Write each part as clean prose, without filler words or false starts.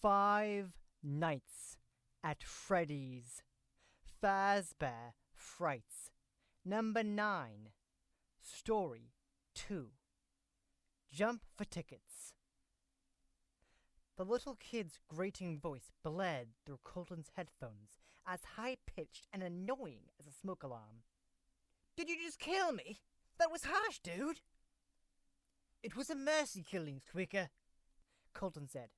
Five Nights at Freddy's. Fazbear Frights. Number 9. Story 2. Jump for tickets. The little kid's grating voice blared through Colton's headphones, as high-pitched and annoying as a smoke alarm. "Did you just kill me? That was harsh, dude!" "It was a mercy killing, Squeaker," Colton said,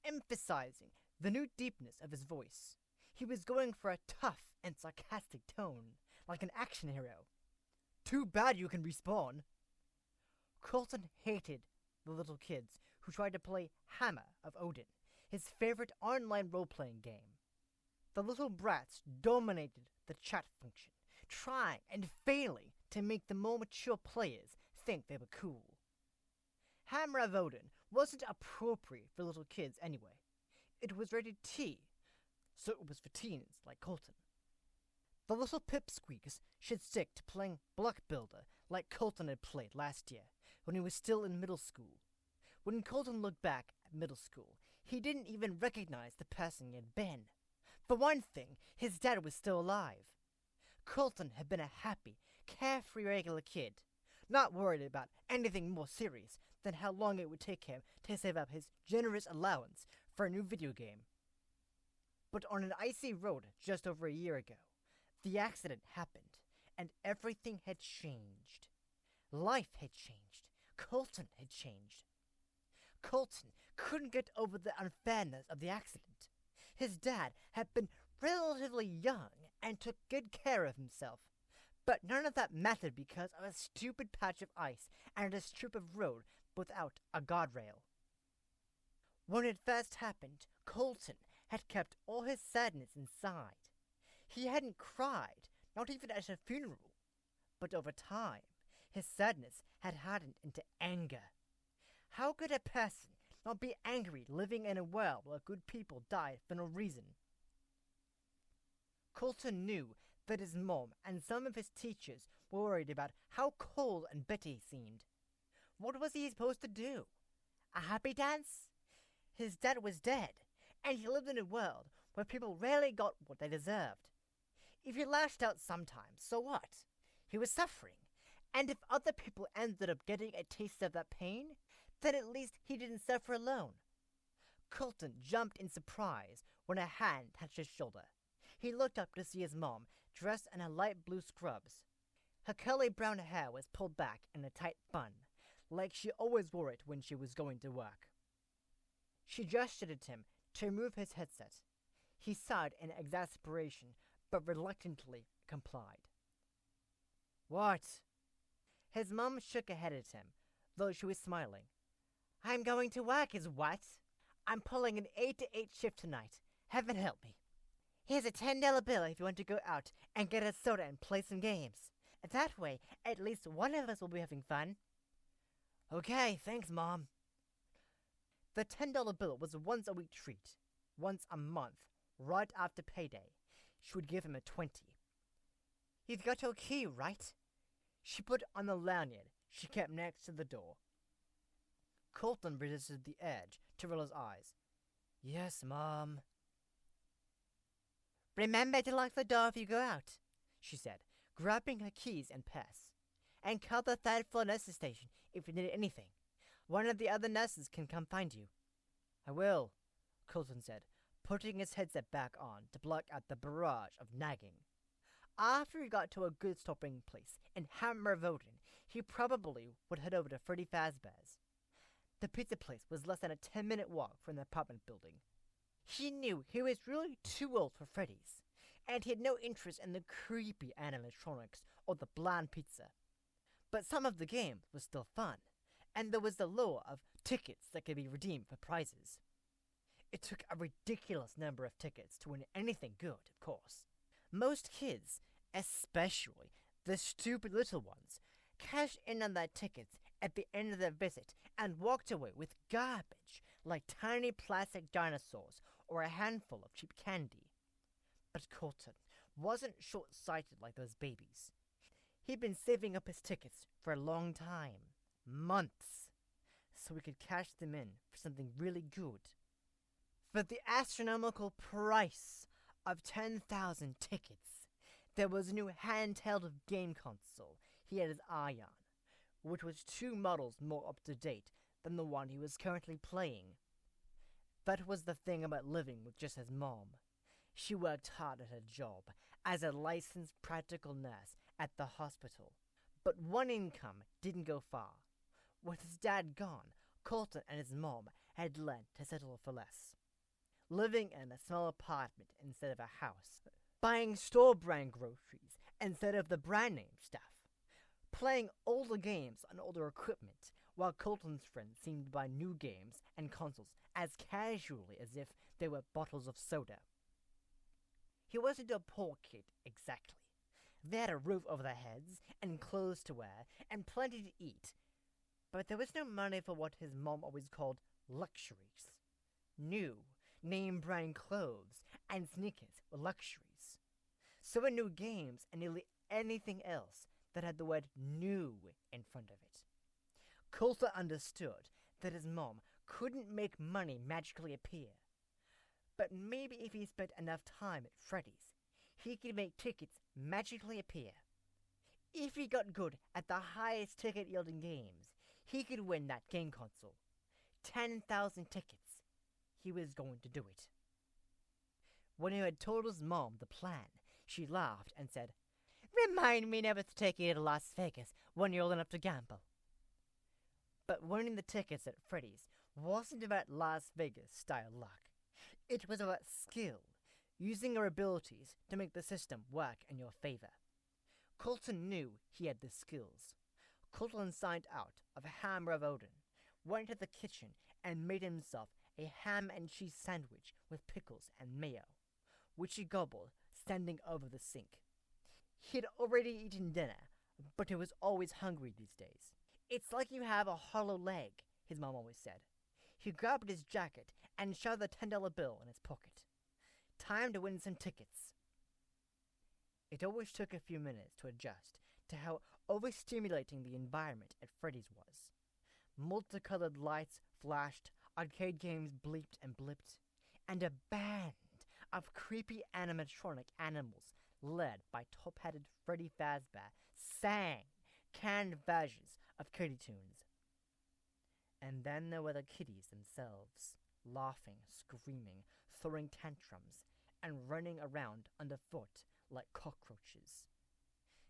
emphasizing the new deepness of his voice. He was going for a tough and sarcastic tone, like an action hero. "Too bad you can respawn." Colton hated the little kids who tried to play Hammer of Odin, his favorite online role-playing game. The little brats dominated the chat function, trying and failing to make the more mature players think they were cool. Hammer of Odin wasn't appropriate for little kids anyway. It was rated T, so it was for teens like Colton. The little pipsqueaks should stick to playing Block Builder like Colton had played last year, when he was still in middle school. When Colton looked back at middle school, he didn't even recognize the person he had been. For one thing, his dad was still alive. Colton had been a happy, carefree regular kid, not worried about anything more serious than how long it would take him to save up his generous allowance for a new video game. But on an icy road just over a year ago, the accident happened, and everything had changed. Life had changed. Colton had changed. Colton couldn't get over the unfairness of the accident. His dad had been relatively young and took good care of himself, but none of that mattered because of a stupid patch of ice and a strip of road without a guardrail. When it first happened, Colton had kept all his sadness inside. He hadn't cried, not even at a funeral. But over time, his sadness had hardened into anger. How could a person not be angry living in a world where good people died for no reason? Colton knew that his mom and some of his teachers were worried about how cold and bitter he seemed. What was he supposed to do? A happy dance? His dad was dead, and he lived in a world where people rarely got what they deserved. If he lashed out sometimes, so what? He was suffering, and if other people ended up getting a taste of that pain, then at least he didn't suffer alone. Colton jumped in surprise when a hand touched his shoulder. He looked up to see his mom, dressed in her light blue scrubs. Her curly brown hair was pulled back in a tight bun, like she always wore it when she was going to work. She gestured at him to remove his headset. He sighed in exasperation, but reluctantly complied. "What?" His mom shook her head at him, though she was smiling. "I'm going to work, is what? I'm pulling an 8 to 8 shift tonight. Heaven help me. Here's a $10 bill if you want to go out and get a soda and play some games. That way, at least one of us will be having fun." "Okay, thanks, Mom." The $10 bill was a once-a-week treat. Once a month, right after payday, she would give him a 20. "You've got your key, right?" She put on the lanyard she kept next to the door. Colton resisted the urge to roll his eyes. "Yes, Mom." "Remember to lock the door if you go out," she said, grabbing her keys and purse. "And call the third-floor nurse's station if you need anything. One of the other nurses can come find you." "I will," Colton said, putting his headset back on to block out the barrage of nagging. After he got to a good stopping place in Hammer of Odin, he probably would head over to Freddy Fazbear's. The pizza place was less than a 10-minute walk from the apartment building. He knew he was really too old for Freddy's, and he had no interest in the creepy animatronics or the bland pizza. But some of the game was still fun, and there was the lure of tickets that could be redeemed for prizes. It took a ridiculous number of tickets to win anything good, of course. Most kids, especially the stupid little ones, cashed in on their tickets at the end of their visit and walked away with garbage like tiny plastic dinosaurs or a handful of cheap candy. But Colton wasn't short-sighted like those babies. He'd been saving up his tickets for a long time, months, so he could cash them in for something really good. For the astronomical price of 10,000 tickets, there was a new handheld game console he had his eye on, which was 2 models more up to date than the one he was currently playing. That was the thing about living with just his mom. She worked hard at her job as a licensed practical nurse at the hospital, but one income didn't go far. With his dad gone, Colton and his mom had learned to settle for less. Living in a small apartment instead of a house, buying store-brand groceries instead of the brand-name stuff, playing older games on older equipment, while Colton's friends seemed to buy new games and consoles as casually as if they were bottles of soda. He wasn't a poor kid, exactly. They had a roof over their heads, and clothes to wear, and plenty to eat, but there was no money for what his mom always called luxuries. New, name-brand clothes and sneakers were luxuries. So were new games and nearly anything else that had the word new in front of it. Colton understood that his mom couldn't make money magically appear, but maybe if he spent enough time at Freddy's, he could make tickets magically appear. If he got good at the highest ticket-yielding games, he could win that game console. 10,000 tickets. He was going to do it. When he had told his mom the plan, she laughed and said, "Remind me never to take you to Las Vegas when you're old enough to gamble." But winning the tickets at Freddy's wasn't about Las Vegas-style luck. It was about skill, using your abilities to make the system work in your favor. Colton knew he had the skills. Colton signed out of a Hammer of Odin, went to the kitchen, and made himself a ham and cheese sandwich with pickles and mayo, which he gobbled standing over the sink. He had already eaten dinner, but he was always hungry these days. "It's like you have a hollow leg," his mom always said. He grabbed his jacket and shoved the $10 bill in his pocket. Time to win some tickets. It always took a few minutes to adjust to how overstimulating the environment at Freddy's was. Multicolored lights flashed, arcade games bleeped and blipped, and a band of creepy animatronic animals led by top-hatted Freddy Fazbear sang canned versions of kiddie tunes. And then there were the kiddies themselves, laughing, screaming, throwing tantrums, and running around underfoot like cockroaches.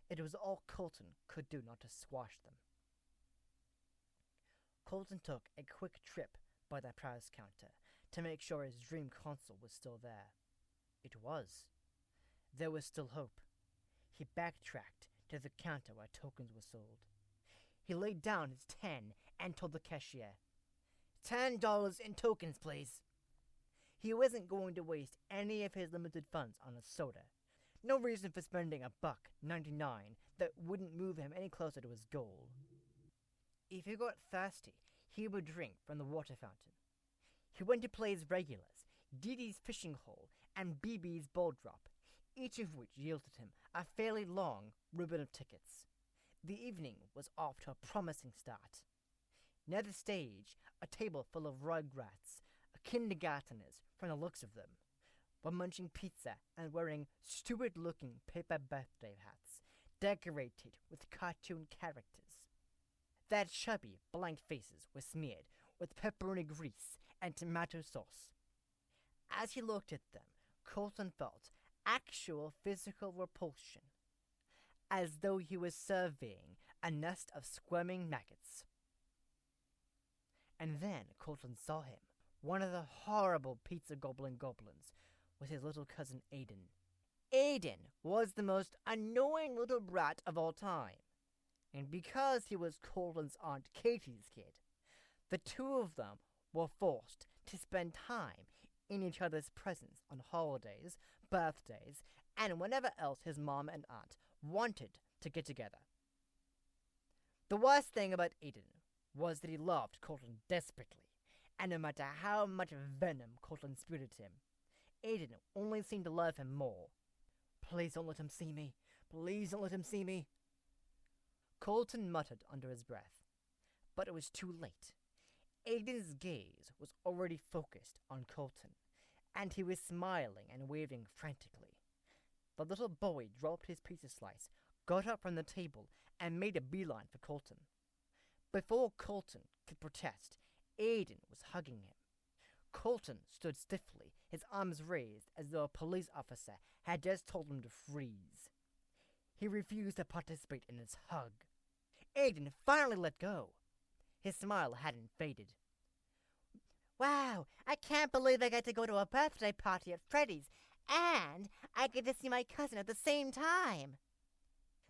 It was all Colton could do not to squash them. Colton took a quick trip by the prize counter to make sure his dream console was still there. It was. There was still hope. He backtracked to the counter where tokens were sold. He laid down his 10 and told the cashier, $10 in tokens, please. He wasn't going to waste any of his limited funds on a soda. No reason for spending $1.99 that wouldn't move him any closer to his goal. If he got thirsty, he would drink from the water fountain. He went to play his regulars, Dee Dee's fishing hole, and BB's ball drop, each of which yielded him a fairly long ribbon of tickets. The evening was off to a promising start. Near the stage, a table full of rugrats, kindergarteners from the looks of them, were munching pizza and wearing stupid-looking paper birthday hats, decorated with cartoon characters. Their chubby, blank faces were smeared with pepperoni grease and tomato sauce. As he looked at them, Colton felt actual physical repulsion, as though he was surveying a nest of squirming maggots. And then Colton saw him, one of the horrible pizza-gobbling goblins, with his little cousin Aiden. Aiden was the most annoying little brat of all time, and because he was Colton's Aunt Katie's kid, the two of them were forced to spend time in each other's presence on holidays, birthdays, and whenever else his mom and aunt wanted to get together. The worst thing about Aiden was that he loved Colton desperately, and no matter how much venom Colton spewed at him, Aiden only seemed to love him more. "Please don't let him see me. Please don't let him see me." Colton muttered under his breath, but it was too late. Aiden's gaze was already focused on Colton, and he was smiling and waving frantically. The little boy dropped his pizza slice, got up from the table, and made a beeline for Colton. Before Colton could protest, Aiden was hugging him. Colton stood stiffly, his arms raised as though a police officer had just told him to freeze. He refused to participate in his hug. Aiden finally let go. His smile hadn't faded. Wow, I can't believe I get to go to a birthday party at Freddy's, and I get to see my cousin at the same time.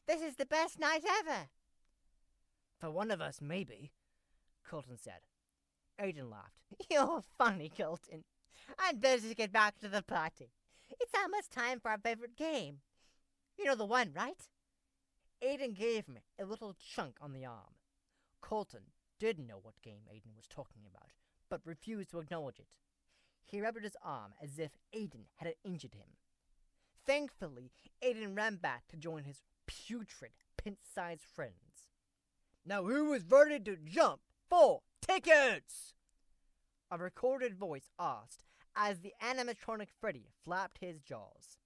This is the best night ever. For one of us, maybe, Colton said. Aiden laughed. You're funny, Colton. I'd better get back to the party. It's almost time for our favorite game. You know the one, right? Aiden gave him a little chunk on the arm. Colton didn't know what game Aiden was talking about, but refused to acknowledge it. He rubbed his arm as if Aiden had injured him. Thankfully, Aiden ran back to join his putrid, pint-sized friends. Now who is ready to jump for tickets? A recorded voice asked as the animatronic Freddy flapped his jaws.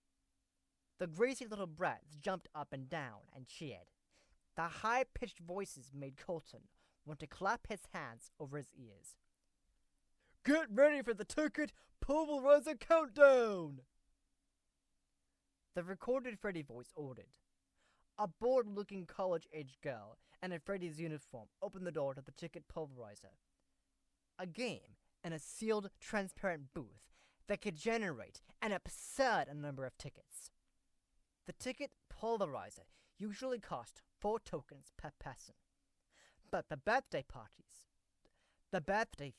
The greasy little brats jumped up and down and cheered. The high-pitched voices made Colton want to clap his hands over his ears. Get ready for the ticket pulverizer countdown! The recorded Freddy voice ordered. A bored-looking college-age girl in a Freddy's uniform opened the door to the ticket pulverizer. A game in a sealed, transparent booth that could generate an absurd number of tickets. The ticket pulverizer usually cost 4 tokens per person. But the birthday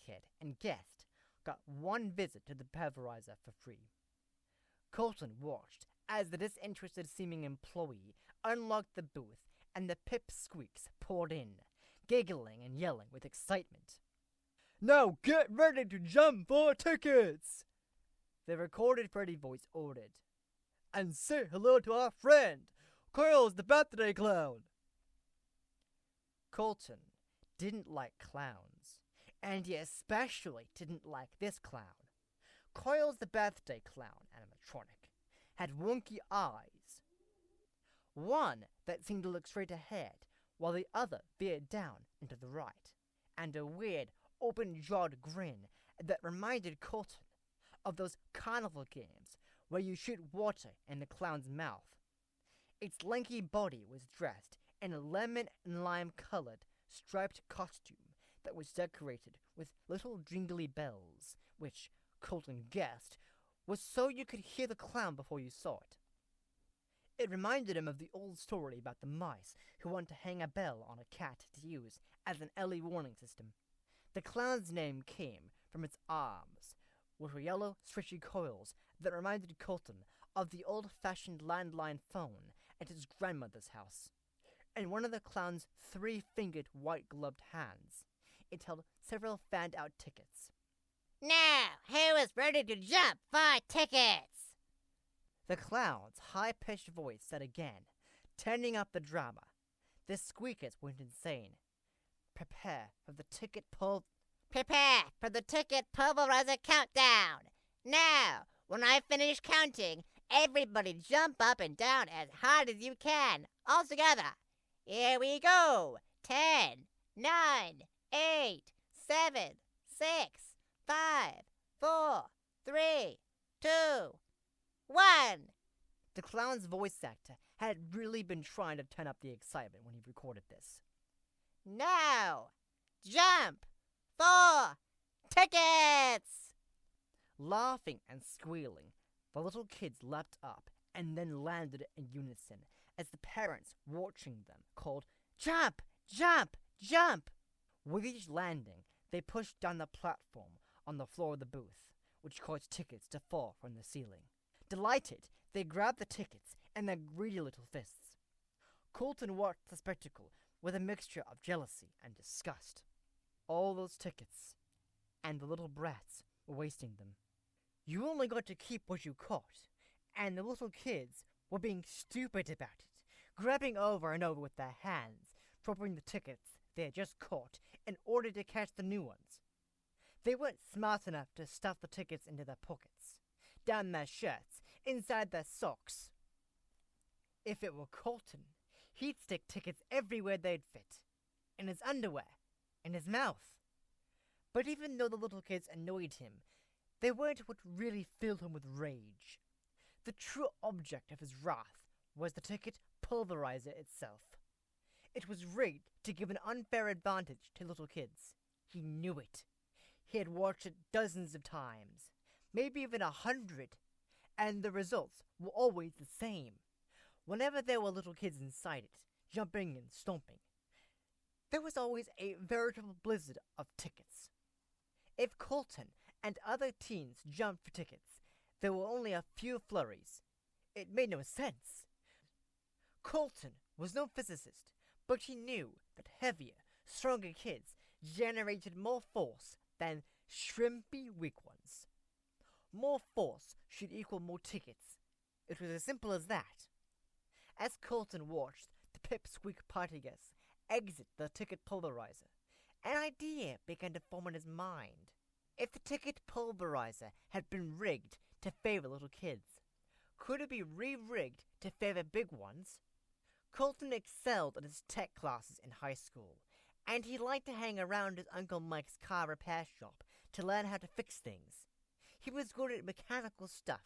kid and guest got 1 visit to the pulverizer for free. Colton watched as the disinterested-seeming employee unlocked the booth and the pipsqueaks poured in, giggling and yelling with excitement. Now get ready to jump for tickets! The recorded Freddy voice ordered. And say hello to our friend, Carl's the birthday clown! Colton didn't like clowns, and he especially didn't like this clown. Coyle's the birthday clown animatronic had wonky eyes. One that seemed to look straight ahead, while the other veered down and to the right, and a weird, open-jawed grin that reminded Colton of those carnival games where you shoot water in the clown's mouth. Its lanky body was dressed in a lemon and lime-colored striped costume that was decorated with little jingly bells, which, Colton guessed, was so you could hear the clown before you saw it. It reminded him of the old story about the mice who want to hang a bell on a cat to use as an early warning system. The clown's name came from its arms, which were yellow, stretchy coils that reminded Colton of the old-fashioned landline phone at his grandmother's house. In one of the clown's 3-fingered white-gloved hands, it held several fanned-out tickets. Now, who is ready to jump for tickets? The clown's high-pitched voice said again, turning up the drama. The squeakers went insane. Prepare for the ticket pulverizer countdown. Now, when I finish counting, everybody jump up and down as hard as you can, all together. Here we go. 10, 9, 8, 7, 6, 5, 4, 3, 2, 1. The clown's voice actor had really been trying to turn up the excitement when he recorded this. Now, jump for tickets! Laughing and squealing, the little kids leapt up and then landed in unison as the parents watching them called, Jump! Jump! Jump! With each landing, they pushed down the platform on the floor of the booth, which caused tickets to fall from the ceiling. Delighted, they grabbed the tickets in their greedy little fists. Colton watched the spectacle with a mixture of jealousy and disgust. All those tickets, and the little brats were wasting them. You only got to keep what you caught, and the little kids were being stupid about it, grabbing over and over with their hands, dropping the tickets they had just caught in order to catch the new ones. They weren't smart enough to stuff the tickets into their pockets. down their shirts, inside their socks. If it were Colton, he'd stick tickets everywhere they'd fit. In his underwear, in his mouth. But even though the little kids annoyed him, they weren't what really filled him with rage. The true object of his wrath was the ticket pulverizer itself. It was rigged to give an unfair advantage to little kids. He knew it. He had watched it dozens of times, maybe even 100, and the results were always the same. Whenever there were little kids inside it, jumping and stomping, there was always a veritable blizzard of tickets. If Colton and other teens jumped for tickets, there were only a few flurries. It made no sense. Colton was no physicist, but he knew that heavier, stronger kids generated more force than shrimpy, weak ones. More force should equal more tickets. It was as simple as that. As Colton watched the pipsqueak party guests exit the ticket pulverizer, an idea began to form in his mind. If the ticket pulverizer had been rigged to favor little kids, could it be re-rigged to favor big ones? Colton excelled at his tech classes in high school, and he liked to hang around his Uncle Mike's car repair shop to learn how to fix things. He was good at mechanical stuff.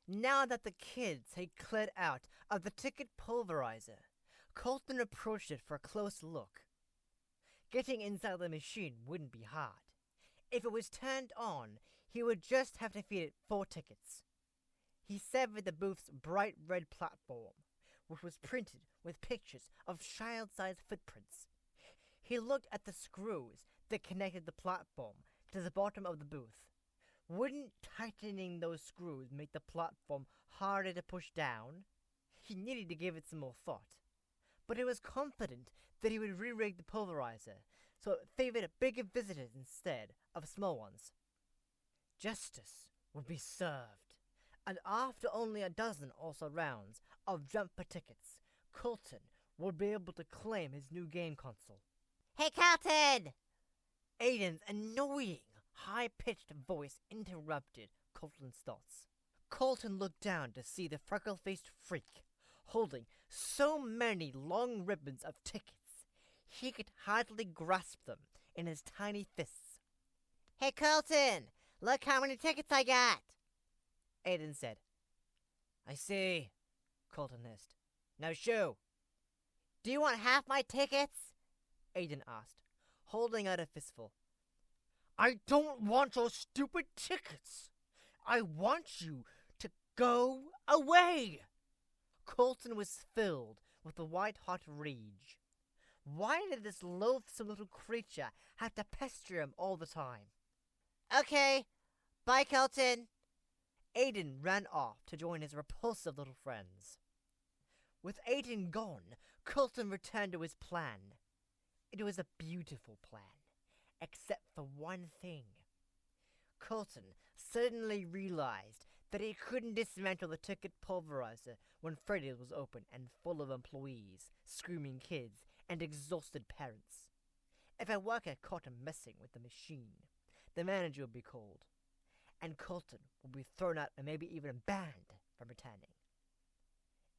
Now that the kids had cleared out of the ticket pulverizer, Colton approached it for a close look. Getting inside the machine wouldn't be hard. If it was turned on, he would just have to feed it 4 tickets. He severed the booth's bright red platform, which was printed with pictures of child-sized footprints. He looked at the screws that connected the platform to the bottom of the booth. Wouldn't tightening those screws make the platform harder to push down? He needed to give it some more thought. But he was confident that he would re-rig the pulverizer so it favored bigger visitors instead of small ones. Justice would be served, and after only a dozen or so rounds of jumper tickets, Colton would be able to claim his new game console. Hey, Colton! Aiden's annoying, high-pitched voice interrupted Colton's thoughts. Colton looked down to see the freckle-faced freak holding so many long ribbons of tickets he could hardly grasp them in his tiny fists. Hey, Colton! Look how many tickets I got! Aiden said. I see, Colton hissed. Now shoo! Do you want half my tickets? Aiden asked, holding out a fistful. I don't want your stupid tickets! I want you to go away! Colton was filled with a white-hot rage. Why did this loathsome little creature have to pester him all the time? Okay, bye, Colton. Aiden ran off to join his repulsive little friends. With Aiden gone, Colton returned to his plan. It was a beautiful plan, except for one thing. Colton suddenly realized that he couldn't dismantle the ticket pulverizer when Freddy was open and full of employees, screaming kids, and exhausted parents. If a worker caught him messing with the machine, the manager would be called, and Colton would be thrown out and maybe even banned from returning.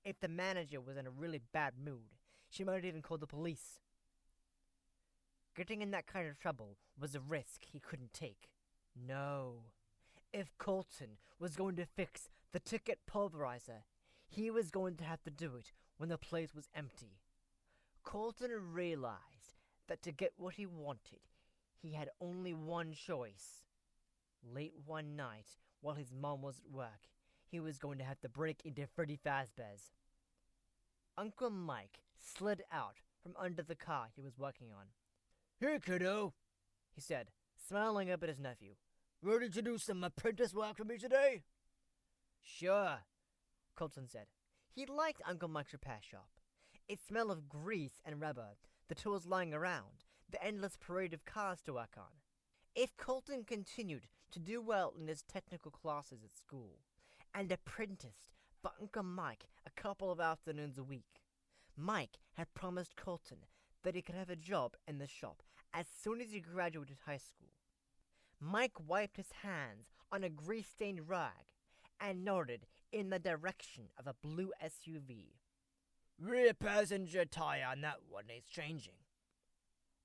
If the manager was in a really bad mood, she might even call the police. Getting in that kind of trouble was a risk he couldn't take. No. If Colton was going to fix the ticket pulverizer, he was going to have to do it when the place was empty. Colton realized that to get what he wanted, he had only one choice. Late one night, while his mom was at work, he was going to have to break into Freddy Fazbear's. Uncle Mike slid out from under the car he was working on. Here, kiddo, he said, smiling up at his nephew. Ready to do some apprentice work for me today? Sure, Colton said. He liked Uncle Mike's repair shop. It smelled of grease and rubber, the tools lying around, the endless parade of cars to work on. If Colton continued to do well in his technical classes at school, and apprenticed for Uncle Mike a couple of afternoons a week, Mike had promised Colton that he could have a job in the shop as soon as he graduated high school. Mike wiped his hands on a grease-stained rag and nodded in the direction of a blue SUV. Rear passenger tire on that one needs changing.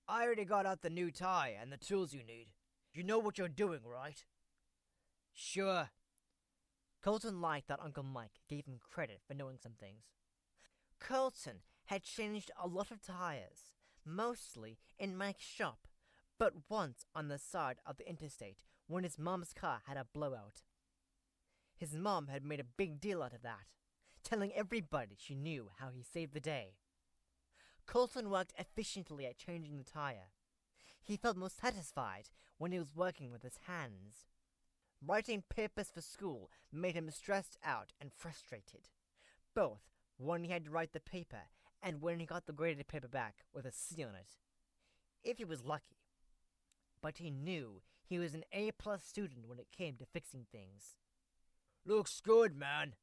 I already got out the new tire and the tools you need. You know what you're doing, right? Sure. Colton liked that Uncle Mike gave him credit for knowing some things. Colton had changed a lot of tires, mostly in Mike's shop, but once on the side of the interstate when his mom's car had a blowout. His mom had made a big deal out of that, telling everybody she knew how he saved the day. Colton worked efficiently at changing the tire. He felt most satisfied when he was working with his hands. Writing papers for school made him stressed out and frustrated, both when he had to write the paper and when he got the graded paper back with a C on it. If he was lucky. But he knew he was an A-plus student when it came to fixing things. Looks good, man,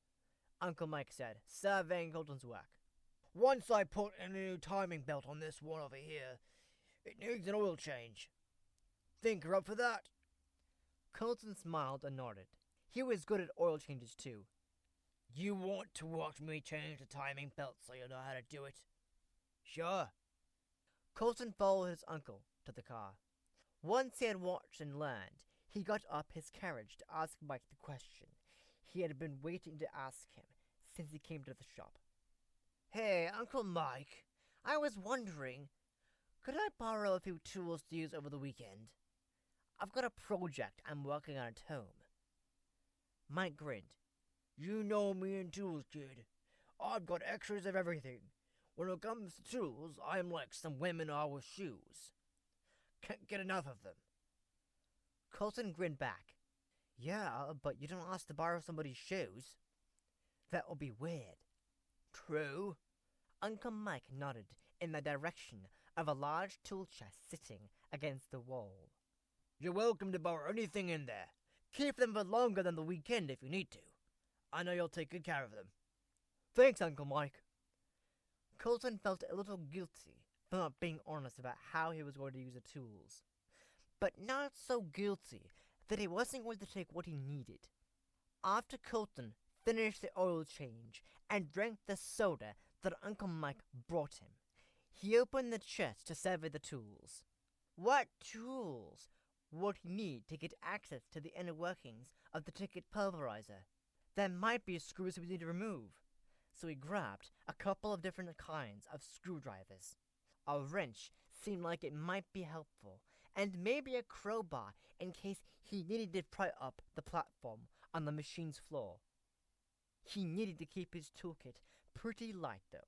Uncle Mike said, surveying Colton's work. Once I put a new timing belt on this one over here, it needs an oil change. Think you're up for that? Colton smiled and nodded. He was good at oil changes too. You want to watch me change the timing belt so you know how to do it? Sure. Colton followed his uncle to the car. Once he had watched and learned, he got up his carriage to ask Mike the question he had been waiting to ask him since he came to the shop. Hey, Uncle Mike, I was wondering, could I borrow a few tools to use over the weekend? I've got a project I'm working on at home. Mike grinned. You know me and tools, kid. I've got extras of everything. When it comes to tools, I'm like some women are with shoes. Can't get enough of them. Colton grinned back. Yeah, but you don't ask to borrow somebody's shoes. That would be weird. True. Uncle Mike nodded in the direction of a large tool chest sitting against the wall. You're welcome to borrow anything in there. Keep them for longer than the weekend if you need to. I know you'll take good care of them. Thanks, Uncle Mike. Colton felt a little guilty for not being honest about how he was going to use the tools, but not so guilty that he wasn't going to take what he needed. After Colton finished the oil change and drank the soda that Uncle Mike brought him, he opened the chest to sever the tools. What tools would he need to get access to the inner workings of the ticket pulverizer? There might be screws he would need to remove, so he grabbed a couple of different kinds of screwdrivers. A wrench seemed like it might be helpful, and maybe a crowbar in case he needed to pry up the platform on the machine's floor. He needed to keep his toolkit pretty light, though.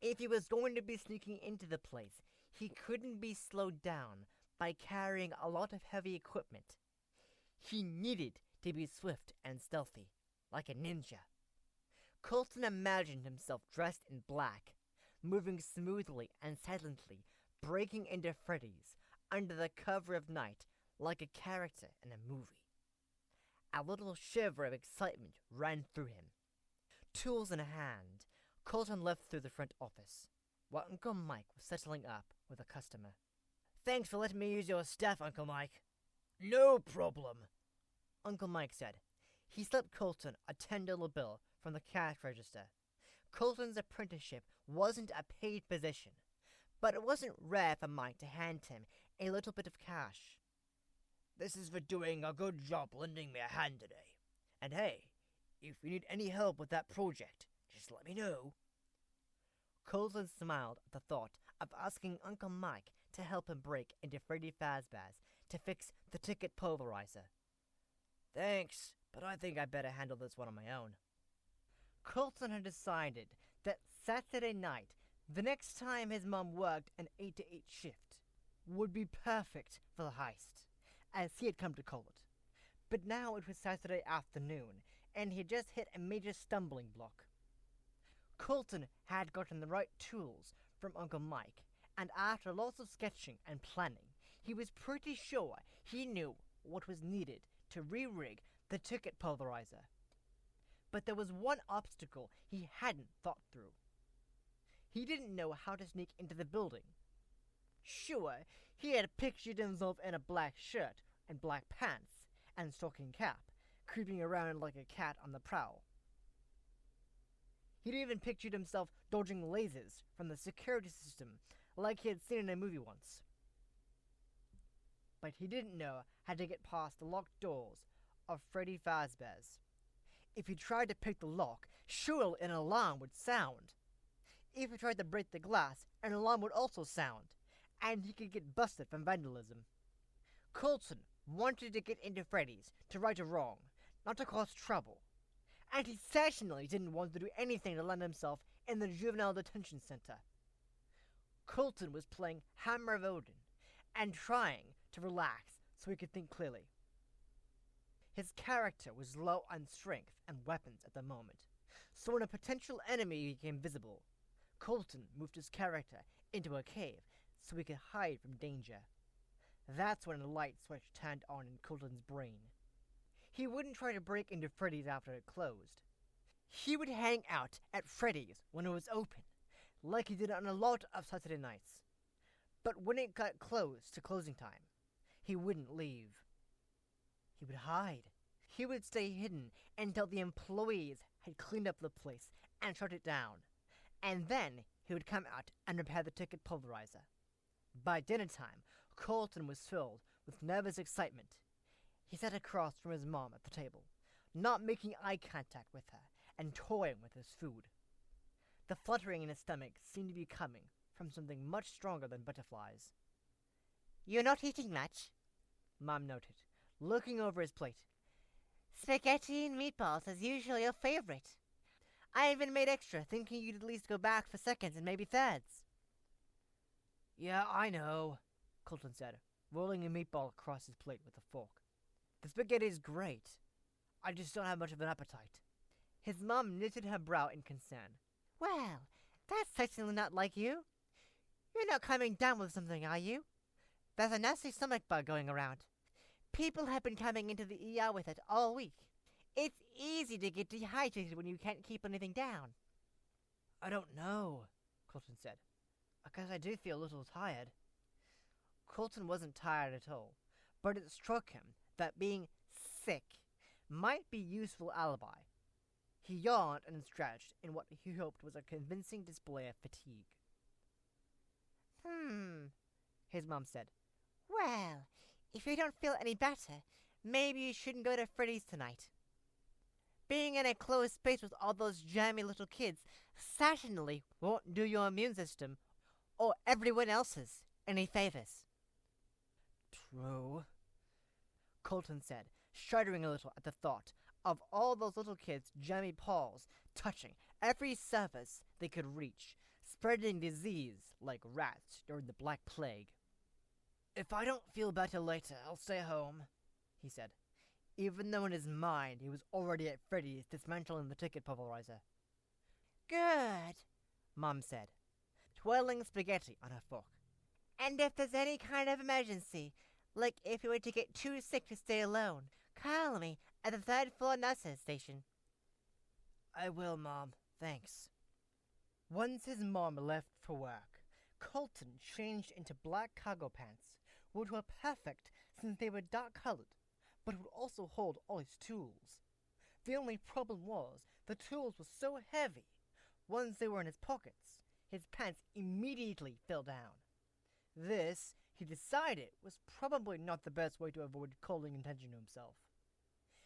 If he was going to be sneaking into the place, he couldn't be slowed down by carrying a lot of heavy equipment. He needed to be swift and stealthy, like a ninja. Colton imagined himself dressed in black, moving smoothly and silently, breaking into Freddy's under the cover of night like a character in a movie. A little shiver of excitement ran through him. Tools in hand, Colton left through the front office, while Uncle Mike was settling up with a customer. Thanks for letting me use your stuff, Uncle Mike. No problem, Uncle Mike said. He slipped Colton a $10 bill from the cash register. Colton's apprenticeship wasn't a paid position, but it wasn't rare for Mike to hand him a little bit of cash. This is for doing a good job lending me a hand today. And hey, if you need any help with that project, just let me know. Colton smiled at the thought of asking Uncle Mike to help him break into Freddy Fazbear's to fix the ticket pulverizer. Thanks, but I think I better handle this one on my own. Colton had decided that Saturday night, the next time his mom worked an 8 to 8 shift, would be perfect for the heist, as he had come to call it. But now it was Saturday afternoon, and he had just hit a major stumbling block. Colton had gotten the right tools from Uncle Mike, and after lots of sketching and planning, he was pretty sure he knew what was needed to re-rig the ticket pulverizer. But there was one obstacle he hadn't thought through. He didn't know how to sneak into the building. Sure, he had pictured himself in a black shirt and black pants, and stocking cap, creeping around like a cat on the prowl. He'd even pictured himself dodging lasers from the security system like he had seen in a movie once. But he didn't know how to get past the locked doors of Freddy Fazbear's. If he tried to pick the lock, surely an alarm would sound. If he tried to break the glass, an alarm would also sound, and he could get busted for vandalism. Colton wanted to get into Freddy's to right a wrong, not to cause trouble. And he certainly didn't want to do anything to land himself in the juvenile detention center. Colton was playing Hammer of Odin and trying to relax so he could think clearly. His character was low on strength and weapons at the moment, so when a potential enemy became visible, Colton moved his character into a cave so he could hide from danger. That's when a light switch turned on in Colton's brain. He wouldn't try to break into Freddy's after it closed. He would hang out at Freddy's when it was open, like he did on a lot of Saturday nights. But when it got close to closing time, he wouldn't leave. He would hide. He would stay hidden until the employees had cleaned up the place and shut it down. And then he would come out and repair the ticket pulverizer. By dinner time, Colton was filled with nervous excitement. He sat across from his mom at the table, not making eye contact with her and toying with his food. The fluttering in his stomach seemed to be coming from something much stronger than butterflies. You're not eating much, Mom noted, looking over his plate. Spaghetti and meatballs is usually your favorite. I even made extra, thinking you'd at least go back for seconds and maybe thirds. Yeah, I know, Colton said, rolling a meatball across his plate with a fork. The spaghetti's great. I just don't have much of an appetite. His mom knitted her brow in concern. Well, that's certainly not like you. You're not coming down with something, are you? There's a nasty stomach bug going around. People have been coming into the ER with it all week. It's easy to get dehydrated when you can't keep anything down. I don't know, Colton said. I guess I do feel a little tired. Colton wasn't tired at all, but it struck him that being sick might be a useful alibi. He yawned and stretched in what he hoped was a convincing display of fatigue. His mom said. Well, if you don't feel any better, maybe you shouldn't go to Freddy's tonight. Being in a closed space with all those jammy little kids certainly won't do your immune system, or everyone else's, any favors. True, Colton said, shuddering a little at the thought of all those little kids' jammy paws touching every surface they could reach, spreading disease like rats during the Black Plague. If I don't feel better later, I'll stay home, he said, even though in his mind he was already at Freddy's dismantling the ticket pulverizer. Good, Mom said, twirling spaghetti on her fork. And if there's any kind of emergency, like if you were to get too sick to stay alone, call me at the third-floor nurse's station. I will, Mom. Thanks. Once his mom left for work, Colton changed into black cargo pants, which were perfect since they were dark-colored, but would also hold all his tools. The only problem was the tools were so heavy, once they were in his pockets, his pants immediately fell down. This, he decided, was probably not the best way to avoid calling attention to himself.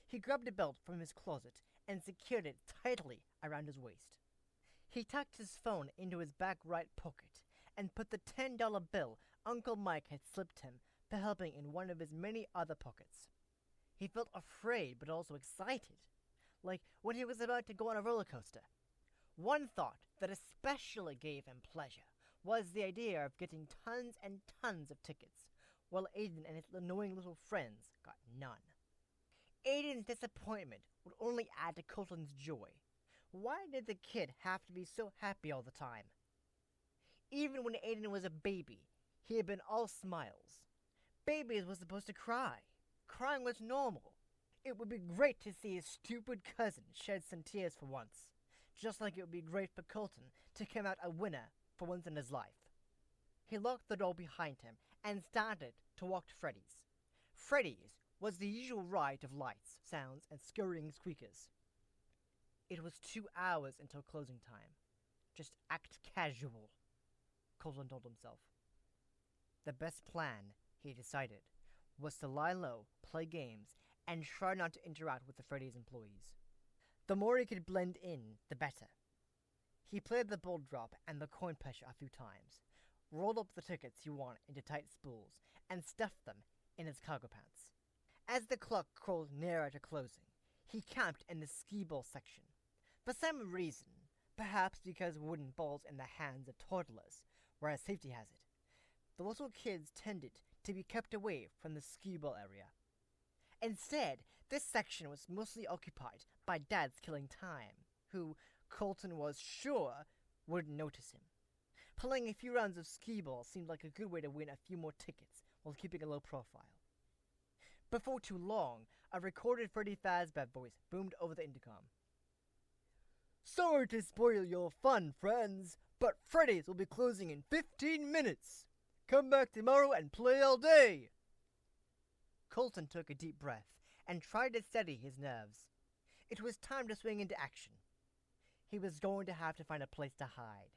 He grabbed a belt from his closet and secured it tightly around his waist. He tucked his phone into his back right pocket and put the $10 bill Uncle Mike had slipped him for helping in one of his many other pockets. He felt afraid but also excited, like when he was about to go on a roller coaster. One thought that especially gave him pleasure was the idea of getting tons and tons of tickets, while Aiden and his annoying little friends got none. Aiden's disappointment would only add to Colton's joy. Why did the kid have to be so happy all the time? Even when Aiden was a baby, he had been all smiles. Babies were supposed to cry. Crying was normal. It would be great to see his stupid cousin shed some tears for once, just like it would be great for Colton to come out a winner for once in his life. He locked the door behind him and started to walk to Freddy's. Freddy's was the usual riot of lights, sounds, and scurrying squeakers. It was 2 hours until closing time. Just act casual, Colton told himself. The best plan, he decided, was to lie low, play games, and try not to interact with the Freddy's employees. The more he could blend in, the better. He played the ball drop and the coin push a few times, rolled up the tickets he wanted into tight spools, and stuffed them in his cargo pants. As the clock crawled nearer to closing, he camped in the skee ball section. For some reason, perhaps because wooden balls in the hands of toddlers were a safety hazard, the little kids tended to be kept away from the skee ball area. Instead, this section was mostly occupied by dads killing time, who Colton was sure wouldn't notice him. Playing a few rounds of skee ball seemed like a good way to win a few more tickets while keeping a low profile. Before too long, a recorded Freddy Fazbear voice boomed over the intercom. "Sorry to spoil your fun, friends, but Freddy's will be closing in 15 minutes. Come back tomorrow and play all day." Colton took a deep breath and tried to steady his nerves. It was time to swing into action. He was going to have to find a place to hide.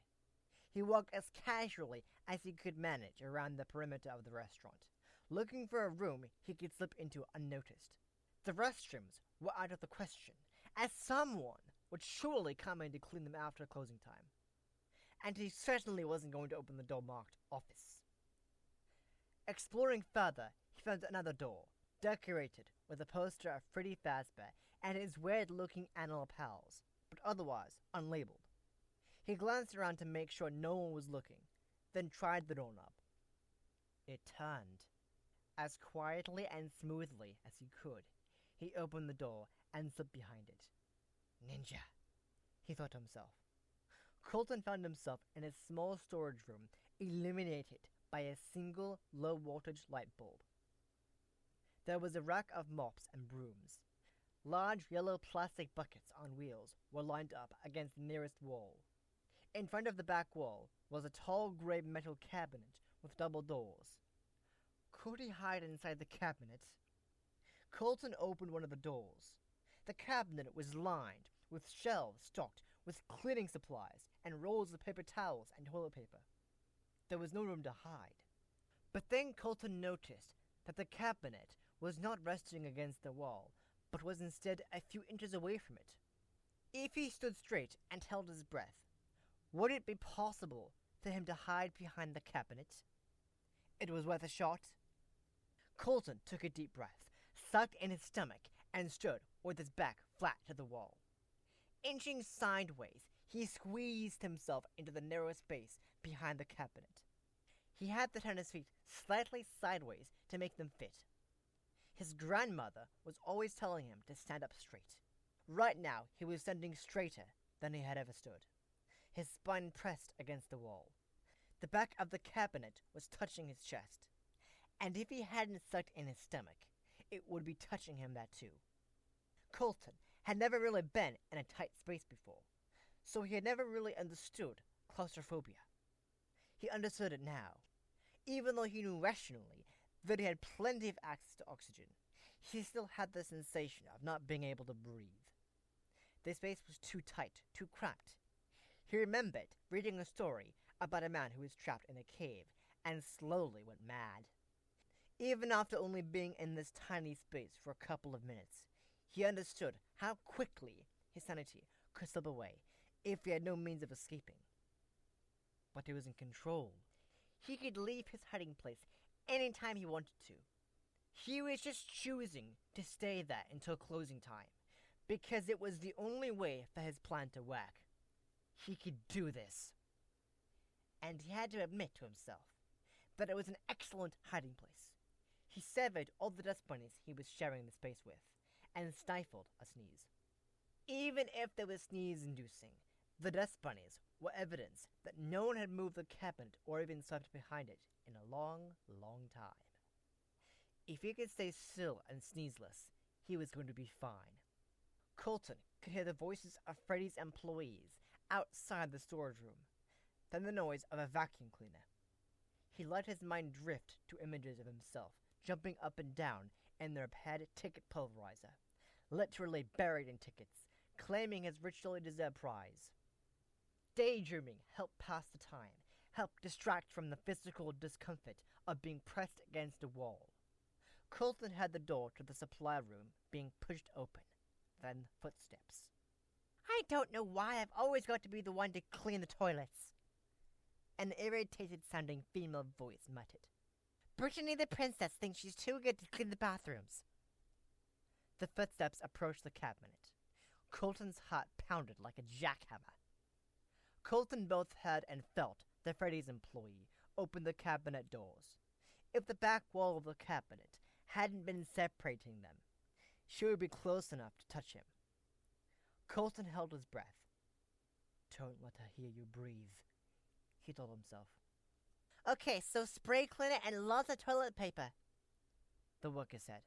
He walked as casually as he could manage around the perimeter of the restaurant, looking for a room he could slip into unnoticed. The restrooms were out of the question, as someone would surely come in to clean them after closing time. And he certainly wasn't going to open the door marked "Office." Exploring further, he found another door, decorated with a poster of Freddy Fazbear and his weird-looking animal pals, but otherwise unlabeled. He glanced around to make sure no one was looking, then tried the doorknob. It turned. As quietly and smoothly as he could, he opened the door and slipped behind it. Ninja, he thought to himself. Colton found himself in a small storage room illuminated by a single low-voltage light bulb. There was a rack of mops and brooms. Large yellow plastic buckets on wheels were lined up against the nearest wall. In front of the back wall was a tall gray metal cabinet with double doors. Could he hide inside the cabinet? Colton opened one of the doors. The cabinet was lined with shelves stocked with cleaning supplies and rolls of paper towels and toilet paper. There was no room to hide. But then Colton noticed that the cabinet was not resting against the wall, but was instead a few inches away from it. If he stood straight and held his breath, would it be possible for him to hide behind the cabinet? It was worth a shot. Colton took a deep breath, sucked in his stomach, and stood with his back flat to the wall. Inching sideways, he squeezed himself into the narrow space behind the cabinet. He had to turn his feet slightly sideways to make them fit. His grandmother was always telling him to stand up straight. Right now, he was standing straighter than he had ever stood, his spine pressed against the wall. The back of the cabinet was touching his chest, and if he hadn't sucked in his stomach, it would be touching him that too. Colton had never really been in a tight space before, so he had never really understood claustrophobia. He understood it now. Even though he knew rationally that he had plenty of access to oxygen, he still had the sensation of not being able to breathe. The space was too tight, too cramped. He remembered reading a story about a man who was trapped in a cave and slowly went mad. Even after only being in this tiny space for a couple of minutes, he understood how quickly his sanity could slip away if he had no means of escaping. But he was in control. He could leave his hiding place any time he wanted to. He was just choosing to stay there until closing time, because it was the only way for his plan to work. He could do this. And he had to admit to himself that it was an excellent hiding place. He severed all the dust bunnies he was sharing the space with, and stifled a sneeze. Even if they were sneeze-inducing, the dust bunnies were evidence that no one had moved the cabinet or even slept behind it in a long, long time. If he could stay still and sneezeless, he was going to be fine. Colton could hear the voices of Freddy's employees outside the storage room, then the noise of a vacuum cleaner. He let his mind drift to images of himself jumping up and down in their pet ticket pulverizer, literally buried in tickets, claiming his richly deserved prize. Daydreaming helped pass the time, helped distract from the physical discomfort of being pressed against a wall. Colton heard the door to the supply room being pushed open, then footsteps. I don't know why I've always got to be the one to clean the toilets, An irritated-sounding female voice muttered. Brittany the princess thinks she's too good to clean the bathrooms. The footsteps approached the cabinet. Colton's heart pounded like a jackhammer. Colton both heard and felt the Freddy's employee open the cabinet doors. If the back wall of the cabinet hadn't been separating them, she would be close enough to touch him. Colton held his breath. Don't let her hear you breathe, he told himself. Okay, so spray cleaner and lots of toilet paper, the worker said.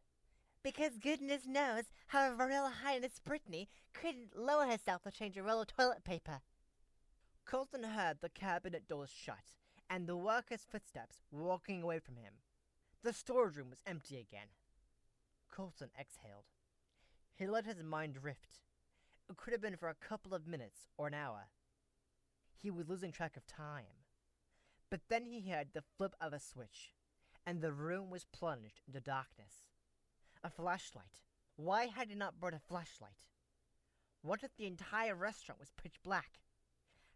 Because goodness knows Her Royal Highness Brittany couldn't lower herself to change a roll of toilet paper. Colton heard the cabinet doors shut, and the worker's footsteps walking away from him. The storage room was empty again. Colton exhaled. He let his mind drift. It could have been for a couple of minutes or an hour. He was losing track of time. But then he heard the flip of a switch, and the room was plunged into darkness. A flashlight. Why had he not brought a flashlight? What if the entire restaurant was pitch black?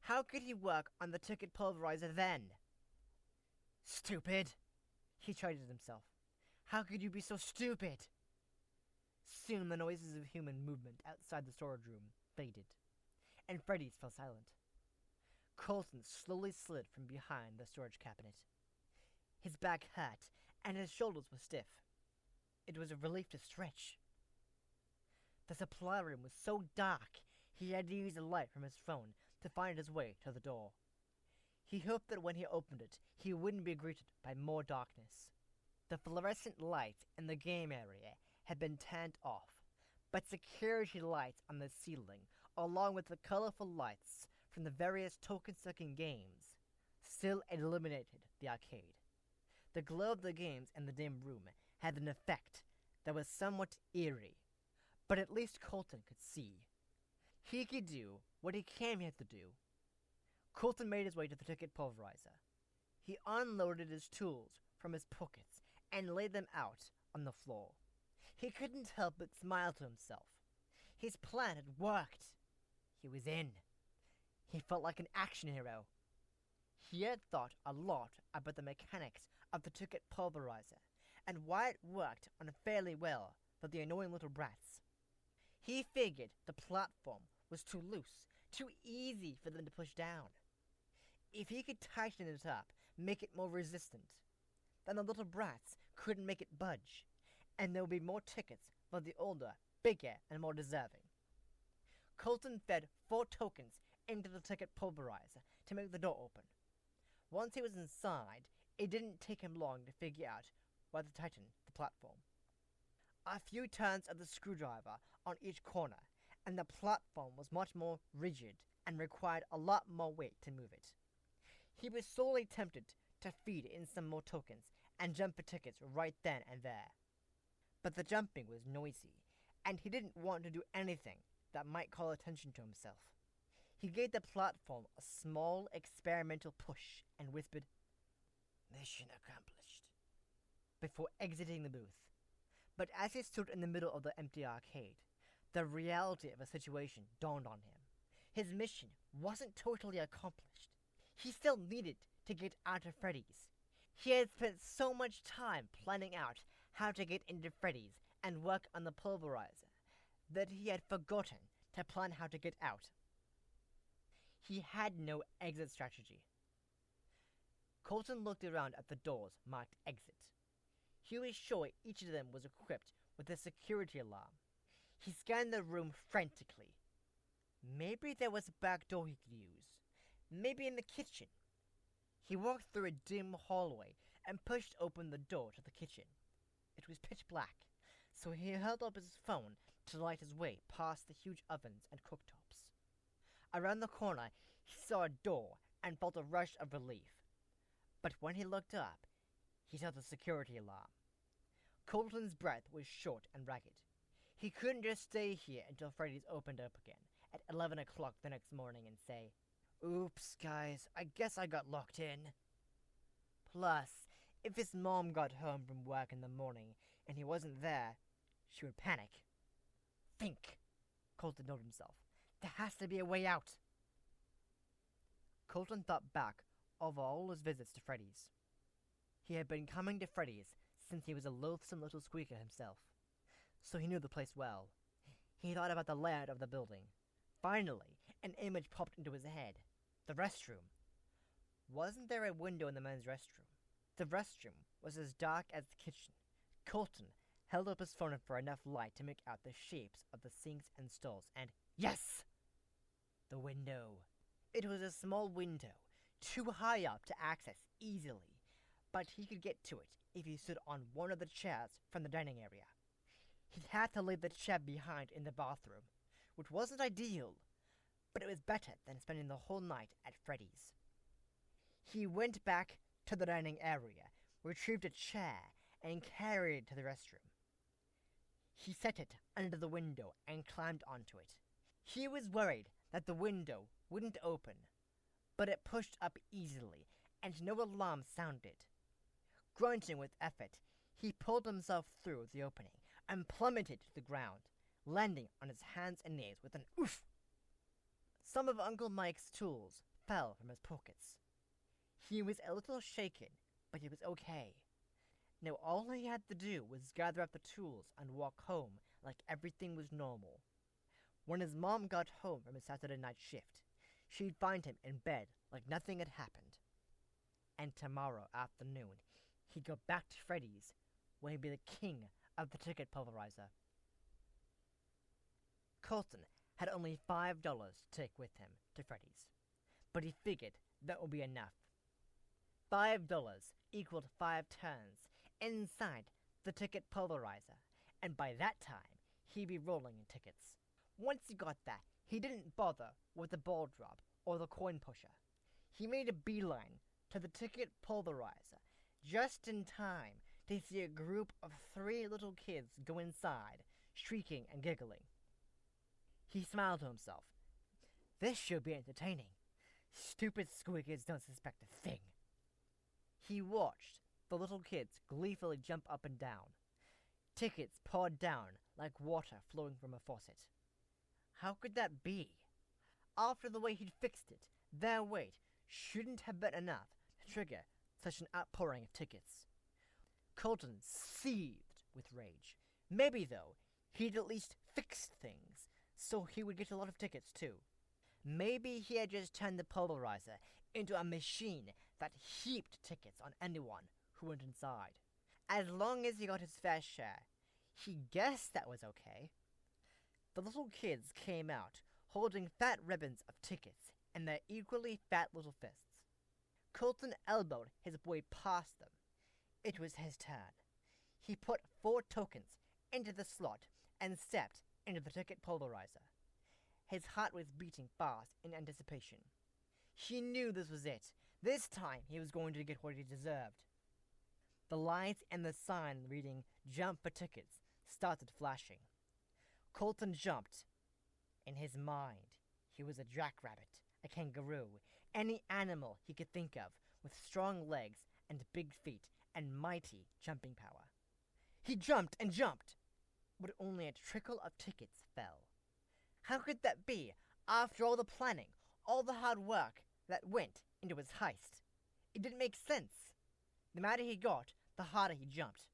How could he work on the ticket pulverizer then? Stupid! He chided himself. How could you be so stupid? Soon the noises of human movement outside the storage room faded, and Freddy's fell silent. Colton slowly slid from behind the storage cabinet. His back hurt, and his shoulders were stiff. It was a relief to stretch. The supply room was so dark, he had to use a light from his phone to find his way to the door. He hoped that when he opened it, he wouldn't be greeted by more darkness. The fluorescent lights in the game area had been turned off, but security lights on the ceiling, along with the colorful lights from the various token-sucking games, still illuminated the arcade. The glow of the games in the dim room had an effect that was somewhat eerie, but at least Colton could see. He could do what he came here to do. Colton made his way to the ticket pulverizer. He unloaded his tools from his pockets and laid them out on the floor. He couldn't help but smile to himself. His plan had worked. He was in. He felt like an action hero. He had thought a lot about the mechanics of the ticket pulverizer and why it worked on fairly well for the annoying little brats. He figured the platform was too loose, too easy for them to push down. If he could tighten it up, make it more resistant, then the little brats couldn't make it budge, and there would be more tickets for the older, bigger, and more deserving. Colton fed 4 tokens into the ticket pulverizer to make the door open. Once he was inside, it didn't take him long to figure out where to tighten the platform. A few turns of the screwdriver on each corner, and the platform was much more rigid and required a lot more weight to move it. He was sorely tempted to feed in some more tokens and jump for tickets right then and there. But the jumping was noisy, and he didn't want to do anything that might call attention to himself. He gave the platform a small experimental push and whispered, "Mission accomplished," before exiting the booth. But as he stood in the middle of the empty arcade, the reality of the situation dawned on him. His mission wasn't totally accomplished. He still needed to get out of Freddy's. He had spent so much time planning out how to get into Freddy's and work on the pulverizer that he had forgotten to plan how to get out. He had no exit strategy. Colton looked around at the doors marked exit. He was sure each of them was equipped with a security alarm. He scanned the room frantically. Maybe there was a back door he could use. Maybe in the kitchen. He walked through a dim hallway and pushed open the door to the kitchen. It was pitch black, so he held up his phone to light his way past the huge ovens and cooktops. Around the corner, he saw a door and felt a rush of relief. But when he looked up, he saw the security alarm. Colton's breath was short and ragged. He couldn't just stay here until Freddy's opened up again at 11 o'clock the next morning and say, "Oops, guys, I guess I got locked in." Plus, if his mom got home from work in the morning and he wasn't there, she would panic. Think, Colton told himself. There has to be a way out. Colton thought back over all his visits to Freddy's. He had been coming to Freddy's since he was a loathsome little squeaker himself, so he knew the place well. He thought about the layout of the building. Finally, an image popped into his head. The restroom. Wasn't there a window in the men's restroom? The restroom was as dark as the kitchen. Colton held up his phone for enough light to make out the shapes of the sinks and stalls, and yes! The window. It was a small window, too high up to access easily, but he could get to it if he stood on one of the chairs from the dining area. He'd have to leave the chair behind in the bathroom, which wasn't ideal, but it was better than spending the whole night at Freddy's. He went back to the dining area, retrieved a chair, and carried it to the restroom. He set it under the window and climbed onto it. He was worried that the window wouldn't open, but it pushed up easily, and no alarm sounded. Grunting with effort, he pulled himself through the opening and plummeted to the ground, landing on his hands and knees with an oof. Some of Uncle Mike's tools fell from his pockets. He was a little shaken, but he was okay. Now all he had to do was gather up the tools and walk home like everything was normal. When his mom got home from his Saturday night shift, she'd find him in bed like nothing had happened. And tomorrow afternoon, he'd go back to Freddy's, where he'd be the king of the ticket pulverizer. Colton had only $5 to take with him to Freddy's, but he figured that would be enough. $5 equaled 5 turns inside the ticket pulverizer, and by that time, he'd be rolling in tickets. Once he got that, he didn't bother with the ball drop or the coin pusher. He made a beeline to the ticket pulverizer just in time to see a group of 3 little kids go inside, shrieking and giggling. He smiled to himself. This should be entertaining. Stupid squeakers don't suspect a thing. He watched the little kids gleefully jump up and down. Tickets poured down like water flowing from a faucet. How could that be? After the way he'd fixed it, their weight shouldn't have been enough to trigger such an outpouring of tickets. Colton seethed with rage. Maybe, though, he'd at least fixed things, so he would get a lot of tickets, too. Maybe he had just turned the pulverizer into a machine that heaped tickets on anyone who went inside. As long as he got his fair share, he guessed that was okay. The little kids came out, holding fat ribbons of tickets in their equally fat little fists. Colton elbowed his boy past them. It was his turn. He put 4 tokens into the slot and stepped into the ticket pulverizer. His heart was beating fast in anticipation. He knew this was it. This time he was going to get what he deserved. The lights and the sign reading "Jump for Tickets" started flashing. Colton jumped. In his mind, he was a jackrabbit, a kangaroo, any animal he could think of with strong legs and big feet and mighty jumping power. He jumped and jumped, but only a trickle of tickets fell. How could that be after all the planning, all the hard work that went into his heist? It didn't make sense. The madder he got, the harder he jumped.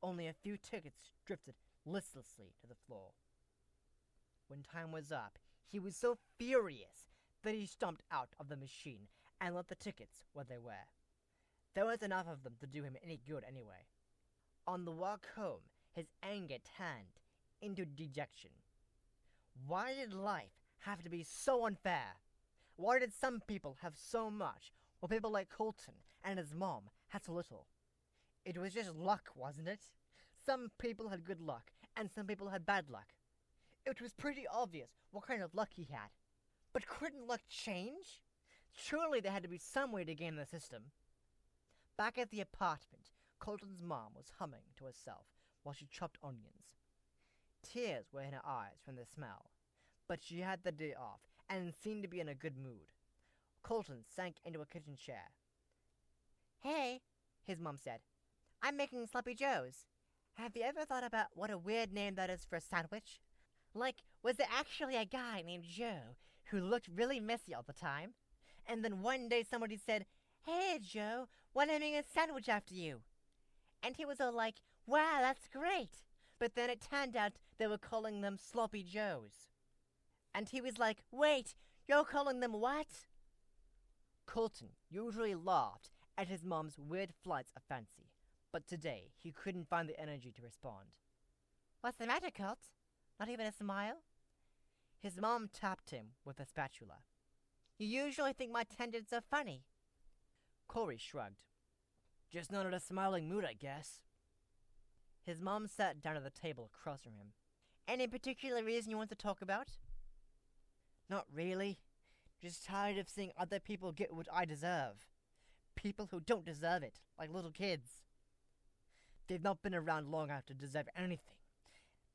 Only a few tickets drifted listlessly to the floor. When time was up, he was so furious that he stomped out of the machine and left the tickets where they were. There was enough of them to do him any good anyway. On the walk home, his anger turned into dejection. Why did life have to be so unfair? Why did some people have so much, while people like Colton and his mom had so little? It was just luck, wasn't it? Some people had good luck, and some people had bad luck. It was pretty obvious what kind of luck he had. But couldn't luck change? Surely there had to be some way to game the system. Back at the apartment, Colton's mom was humming to herself while she chopped onions. Tears were in her eyes from the smell, but she had the day off and seemed to be in a good mood. Colton sank into a kitchen chair. Hey, his mom said. I'm making sloppy joes. Have you ever thought about what a weird name that is for a sandwich? Like, was there actually a guy named Joe who looked really messy all the time? And then one day somebody said, "Hey, Joe, we're naming a sandwich after you." And he was all like, "Wow, that's great." But then it turned out they were calling them Sloppy Joes. And he was like, "Wait, you're calling them what?" Colton usually laughed at his mom's weird flights of fancy, but today he couldn't find the energy to respond. What's the matter, Colt? Not even a smile? His mom tapped him with a spatula. You usually think my tangents are funny. Corey shrugged. Just not in a smiling mood, I guess. His mom sat down at the table across from him. Any particular reason you want to talk about? Not really. Just tired of seeing other people get what I deserve. People who don't deserve it, like little kids. They've not been around long enough to deserve anything.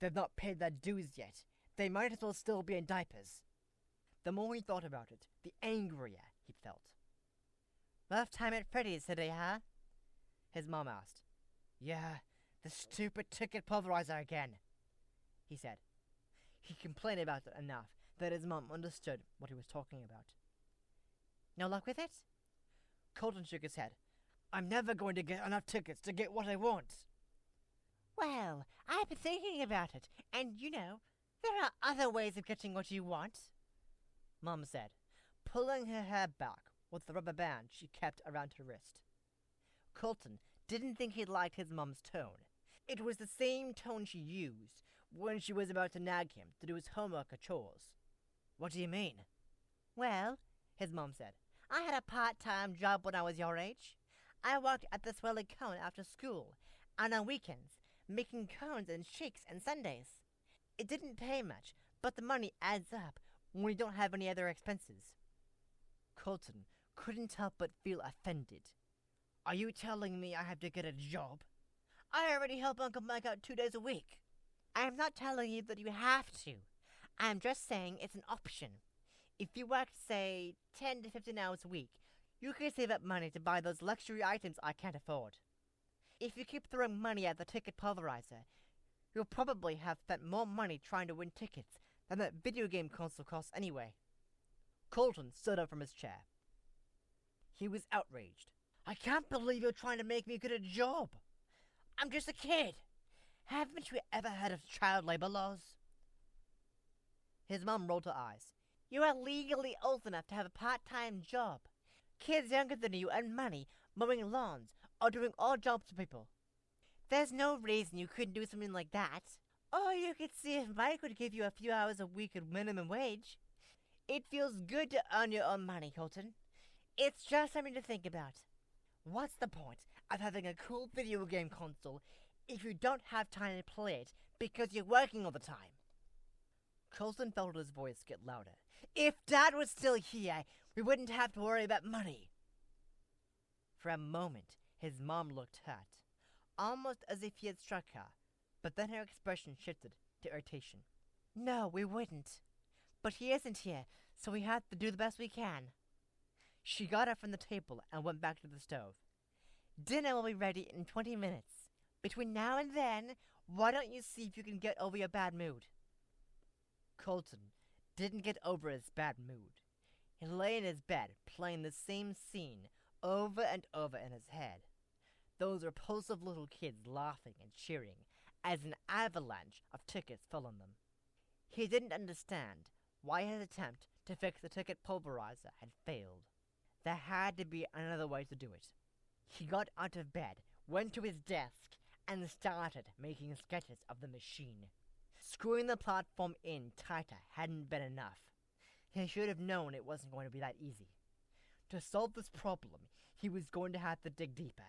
They've not paid their dues yet. They might as well still be in diapers. The more he thought about it, the angrier he felt. Rough time at Freddy's today, huh? His mom asked. Yeah, the stupid ticket pulverizer again, he said. He complained about it enough that his mom understood what he was talking about. No luck with it? Colton shook his head. I'm never going to get enough tickets to get what I want. Well, I've been thinking about it, and there are other ways of getting what you want, Mom said, pulling her hair back with the rubber band she kept around her wrist. Colton didn't think he liked his mom's tone. It was the same tone she used when she was about to nag him to do his homework or chores. What do you mean? Well, his mom said, I had a part-time job when I was your age. I worked at the Swirly Cone after school, and on weekends, making cones and shakes and sundaes. It didn't pay much, but the money adds up when you don't have any other expenses. Colton couldn't help but feel offended. Are you telling me I have to get a job? I already help Uncle Mike out 2 days a week. I am not telling you that you have to. I am just saying it's an option. If you work, say, 10 to 15 hours a week, you can save up money to buy those luxury items I can't afford. If you keep throwing money at the ticket pulverizer, you'll probably have spent more money trying to win tickets than that video game console costs anyway. Colton stood up from his chair. He was outraged. I can't believe you're trying to make me get a job. I'm just a kid. Haven't you ever heard of child labor laws? His mom rolled her eyes. You are legally old enough to have a part-time job. Kids younger than you earn money mowing lawns or doing odd jobs for people. There's no reason you couldn't do something like that. Or you could see if Mike would give you a few hours a week at minimum wage. It feels good to earn your own money, Colton. It's just something to think about. What's the point of having a cool video game console if you don't have time to play it because you're working all the time? Colton felt his voice get louder. If Dad was still here, we wouldn't have to worry about money. For a moment, his mom looked hurt, almost as if he had struck her, but then her expression shifted to irritation. No, we wouldn't. But he isn't here, so we have to do the best we can. She got up from the table and went back to the stove. Dinner will be ready in 20 minutes. Between now and then, why don't you see if you can get over your bad mood? Colton didn't get over his bad mood. He lay in his bed playing the same scene over and over in his head. Those repulsive little kids laughing and cheering as an avalanche of tickets fell on them. He didn't understand why his attempt to fix the ticket pulverizer had failed. There had to be another way to do it. He got out of bed, went to his desk, and started making sketches of the machine. Screwing the platform in tighter hadn't been enough. He should have known it wasn't going to be that easy. To solve this problem, he was going to have to dig deeper.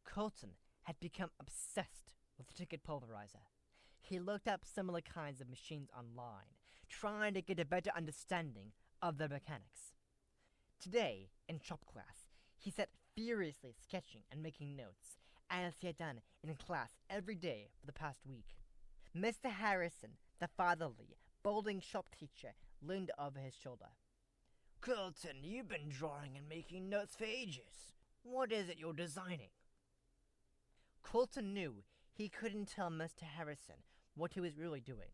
Colton had become obsessed with the ticket pulverizer. He looked up similar kinds of machines online, trying to get a better understanding of their mechanics. Today, in shop class, he sat furiously sketching and making notes, as he had done in class every day for the past week. Mr. Harrison, the fatherly, balding shop teacher, leaned over his shoulder. Colton, you've been drawing and making notes for ages. What is it you're designing? Colton knew he couldn't tell Mr. Harrison what he was really doing.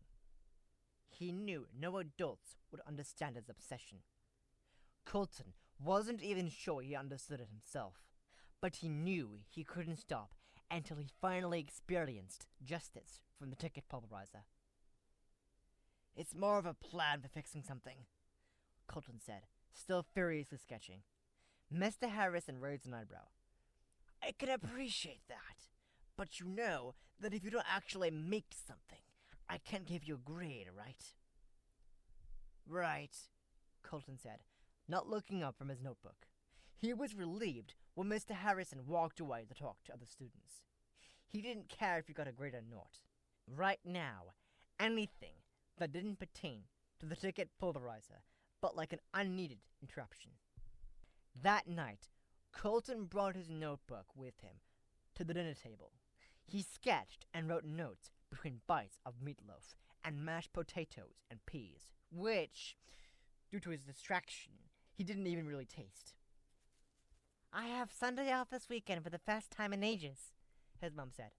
He knew no adults would understand his obsession. Colton wasn't even sure he understood it himself, but he knew he couldn't stop until he finally experienced justice from the ticket pulverizer. It's more of a plan for fixing something, Colton said, still furiously sketching. Mr. Harrison raised an eyebrow. I can appreciate that, but you know that if you don't actually make something, I can't give you a grade, right? Right, Colton said, not looking up from his notebook. He was relieved when Mr. Harrison walked away to talk to other students. He didn't care if he got a grade or not. Right now, anything that didn't pertain to the ticket pulverizer felt like an unneeded interruption. That night, Colton brought his notebook with him to the dinner table. He sketched and wrote notes between bites of meatloaf and mashed potatoes and peas, which, due to his distraction, he didn't even really taste. I have Sunday off this weekend for the first time in ages, his mom said.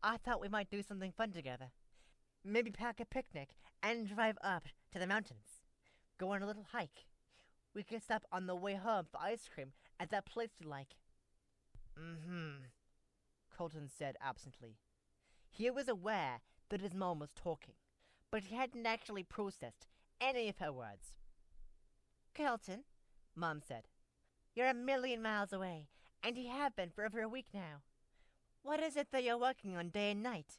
I thought we might do something fun together. Maybe pack a picnic and drive up to the mountains. Go on a little hike. We could stop on the way home for ice cream at that place you like. Colton said absently. He was aware that his mom was talking, but he hadn't actually processed any of her words. Colton, Mom said, you're a million miles away, and you have been for over a week now. What is it that you're working on day and night?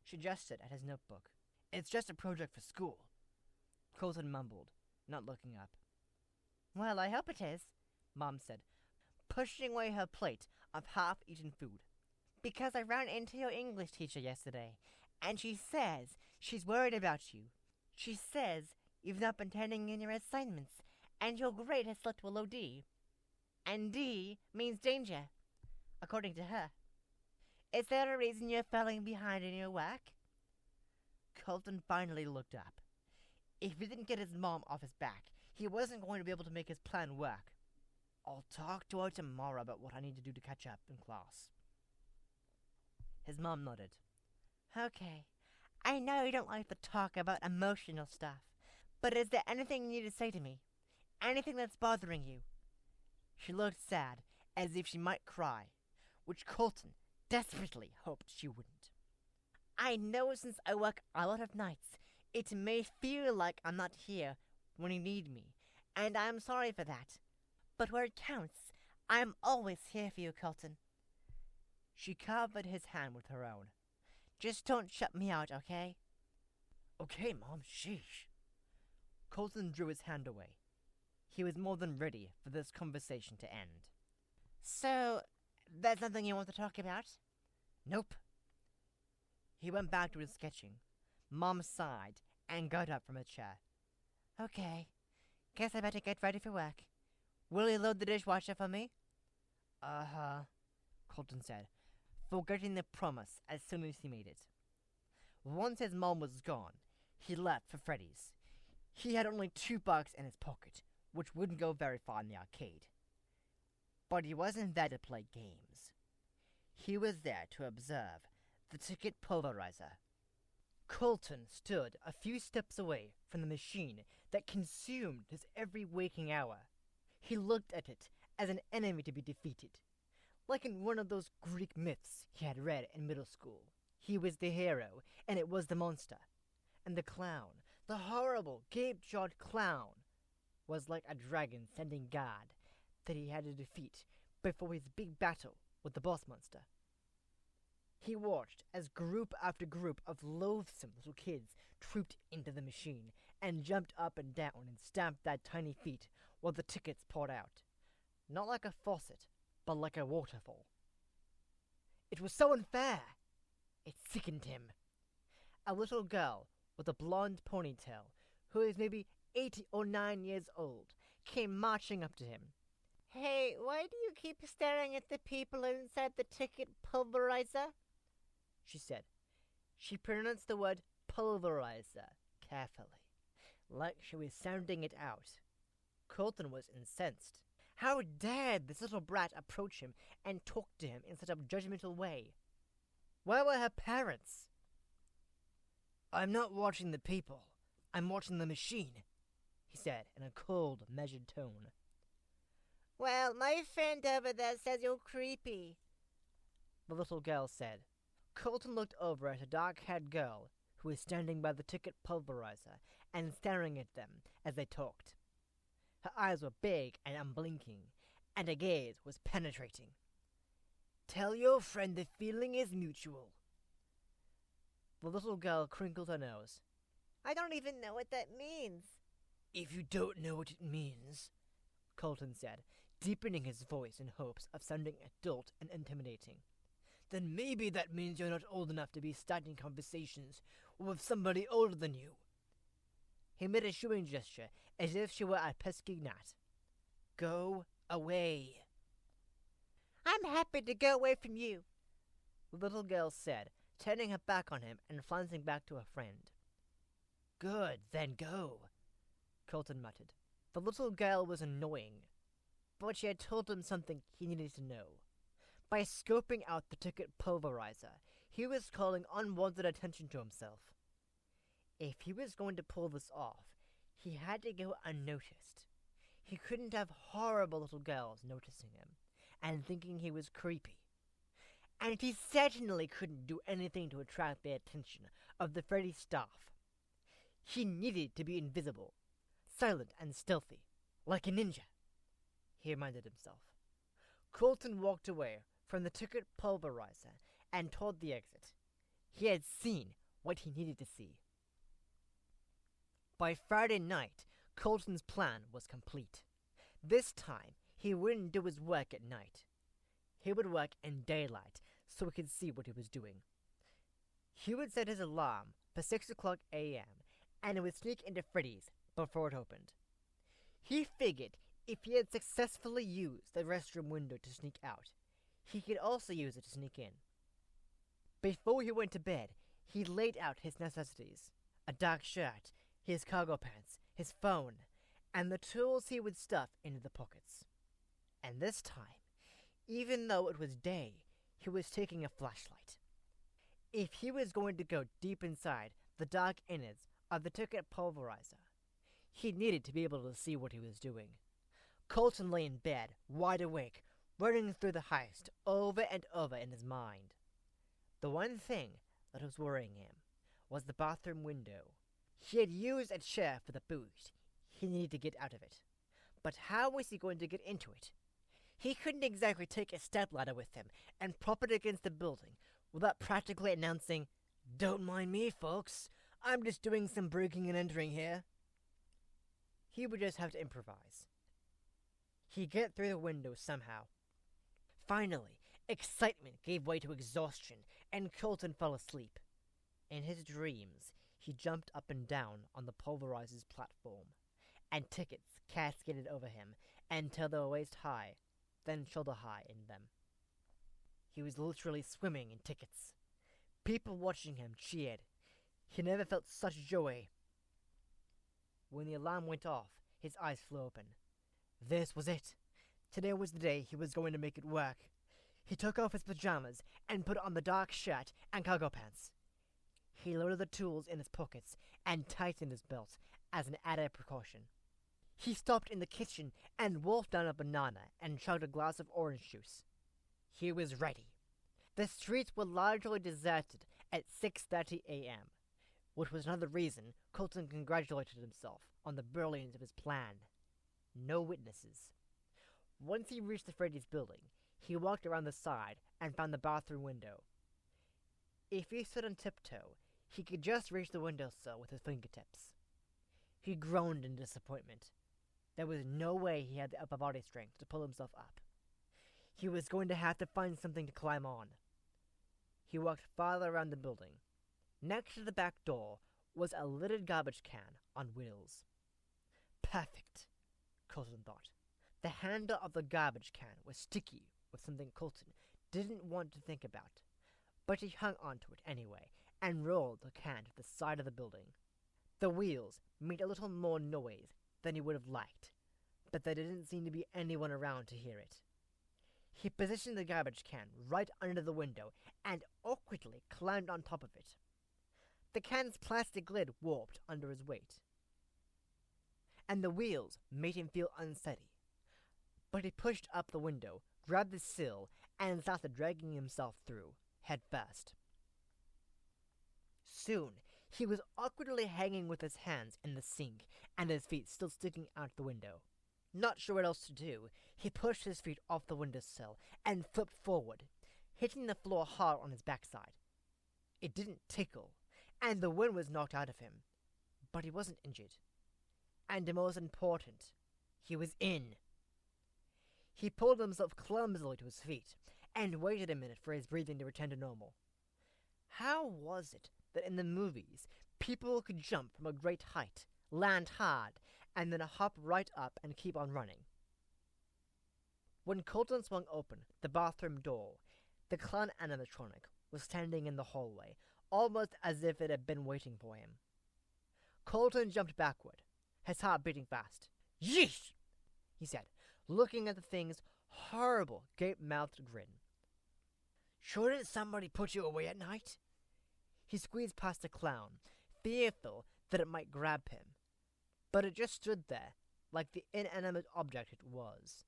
She gestured at his notebook. It's just a project for school, Colton mumbled, not looking up. Well, I hope it is, Mom said, pushing away her plate of half-eaten food. Because I ran into your English teacher yesterday, and she says she's worried about you. She says you've not been turning in your assignments, and your grade has slipped below D. And D means danger, according to her. Is there a reason you're falling behind in your work? Colton finally looked up. If he didn't get his mom off his back, he wasn't going to be able to make his plan work. I'll talk to her tomorrow about what I need to do to catch up in class. His mom nodded. Okay. I know you don't like to talk about emotional stuff, but is there anything you need to say to me? Anything that's bothering you? She looked sad, as if she might cry, which Colton desperately hoped she wouldn't. I know since I work a lot of nights, it may feel like I'm not here when you need me, and I'm sorry for that. But where it counts, I'm always here for you, Colton. She covered his hand with her own. Just don't shut me out, okay? Okay, Mom, sheesh. Colton drew his hand away. He was more than ready for this conversation to end. So, there's nothing you want to talk about? Nope. He went back to his sketching. Mom sighed and got up from her chair. Okay. Guess I better get ready for work. Will you load the dishwasher for me? Uh-huh, Colton said, forgetting the promise as soon as he made it. Once his mom was gone, he left for Freddy's. He had only $2 in his pocket, which wouldn't go very far in the arcade. But he wasn't there to play games. He was there to observe the ticket pulverizer. Colton stood a few steps away from the machine that consumed his every waking hour. He looked at it as an enemy to be defeated. Like in one of those Greek myths he had read in middle school. He was the hero, and it was the monster. And the clown, the horrible, gape-jawed clown, was like a dragon sending guard that he had to defeat before his big battle with the boss monster. He watched as group after group of loathsome little kids trooped into the machine and jumped up and down and stamped their tiny feet while the tickets poured out. Not like a faucet, but like a waterfall. It was so unfair! It sickened him. A little girl with a blonde ponytail, who was maybe 8 or 9 years old, came marching up to him. Hey, why do you keep staring at the people inside the ticket pulverizer? She said. She pronounced the word pulverizer carefully, like she was sounding it out. Colton was incensed. How dared this little brat approach him and talk to him in such a judgmental way? Where were her parents? I'm not watching the people. I'm watching the machine, he said in a cold, measured tone. Well, my friend over there says you're creepy, the little girl said. Colton looked over at a dark-haired girl who was standing by the ticket pulverizer and staring at them as they talked. Her eyes were big and unblinking, and her gaze was penetrating. Tell your friend the feeling is mutual. The little girl crinkled her nose. I don't even know what that means. If you don't know what it means, Colton said, deepening his voice in hopes of sounding adult and intimidating, then maybe that means you're not old enough to be starting conversations with somebody older than you. He made a shooing gesture as if she were a pesky gnat. Go away. I'm happy to go away from you, the little girl said, turning her back on him and flouncing back to her friend. Good, then go, Colton muttered. The little girl was annoying, but she had told him something he needed to know. By scoping out the ticket pulverizer, he was calling unwanted attention to himself. If he was going to pull this off, he had to go unnoticed. He couldn't have horrible little girls noticing him and thinking he was creepy. And he certainly couldn't do anything to attract the attention of the Freddy staff. He needed to be invisible, silent and stealthy, like a ninja, he reminded himself. Colton walked away from the ticket pulverizer and toward the exit. He had seen what he needed to see. By Friday night, Colton's plan was complete. This time, he wouldn't do his work at night. He would work in daylight so he could see what he was doing. He would set his alarm for 6 o'clock a.m. and it would sneak into Freddy's before it opened. He figured if he had successfully used the restroom window to sneak out, he could also use it to sneak in. Before he went to bed, he laid out his necessities: a dark shirt, his cargo pants, his phone, and the tools he would stuff into the pockets. And this time, even though it was day, he was taking a flashlight. If he was going to go deep inside the dark innards of the ticket pulverizer, he needed to be able to see what he was doing. Colton lay in bed, wide awake, running through the heist over and over in his mind. The one thing that was worrying him was the bathroom window. He had used a chair for the boost. He needed to get out of it. But how was he going to get into it? He couldn't exactly take a stepladder with him and prop it against the building without practically announcing, "Don't mind me, folks. I'm just doing some breaking and entering here." He would just have to improvise. He'd get through the window somehow. Finally, excitement gave way to exhaustion, and Colton fell asleep. In his dreams, he jumped up and down on the pulverizer's platform, and tickets cascaded over him until they were waist-high, then shoulder-high in them. He was literally swimming in tickets. People watching him cheered. He never felt such joy. When the alarm went off, his eyes flew open. This was it. Today was the day he was going to make it work. He took off his pajamas and put on the dark shirt and cargo pants. He loaded the tools in his pockets and tightened his belt as an added precaution. He stopped in the kitchen and wolfed down a banana and chugged a glass of orange juice. He was ready. The streets were largely deserted at 6:30 a.m., which was another reason Colton congratulated himself on the brilliance of his plan. No witnesses. Once he reached the Freddy's building, he walked around the side and found the bathroom window. If he stood on tiptoe, he could just reach the windowsill with his fingertips. He groaned in disappointment. There was no way he had the upper body strength to pull himself up. He was going to have to find something to climb on. He walked farther around the building. Next to the back door was a littered garbage can on wheels. Perfect, Colton thought. The handle of the garbage can was sticky with something Colton didn't want to think about, but he hung onto it anyway and rolled the can to the side of the building. The wheels made a little more noise than he would have liked, but there didn't seem to be anyone around to hear it. He positioned the garbage can right under the window and awkwardly climbed on top of it. The can's plastic lid warped under his weight, and the wheels made him feel unsteady. But he pushed up the window, grabbed the sill, and started dragging himself through, head first. Soon, he was awkwardly hanging with his hands in the sink and his feet still sticking out the window. Not sure what else to do, he pushed his feet off the windowsill and flipped forward, hitting the floor hard on his backside. It didn't tickle, and the wind was knocked out of him, but he wasn't injured. And the most important, he was in. He pulled himself clumsily to his feet and waited a minute for his breathing to return to normal. How was it that in the movies, people could jump from a great height, land hard, and then hop right up and keep on running? When Colton swung open the bathroom door, the clown animatronic was standing in the hallway, almost as if it had been waiting for him. Colton jumped backward, his heart beating fast. "Yeesh!" he said, looking at the thing's horrible, gape-mouthed grin. "Shouldn't somebody put you away at night?" He squeezed past the clown, fearful that it might grab him, but it just stood there, like the inanimate object it was.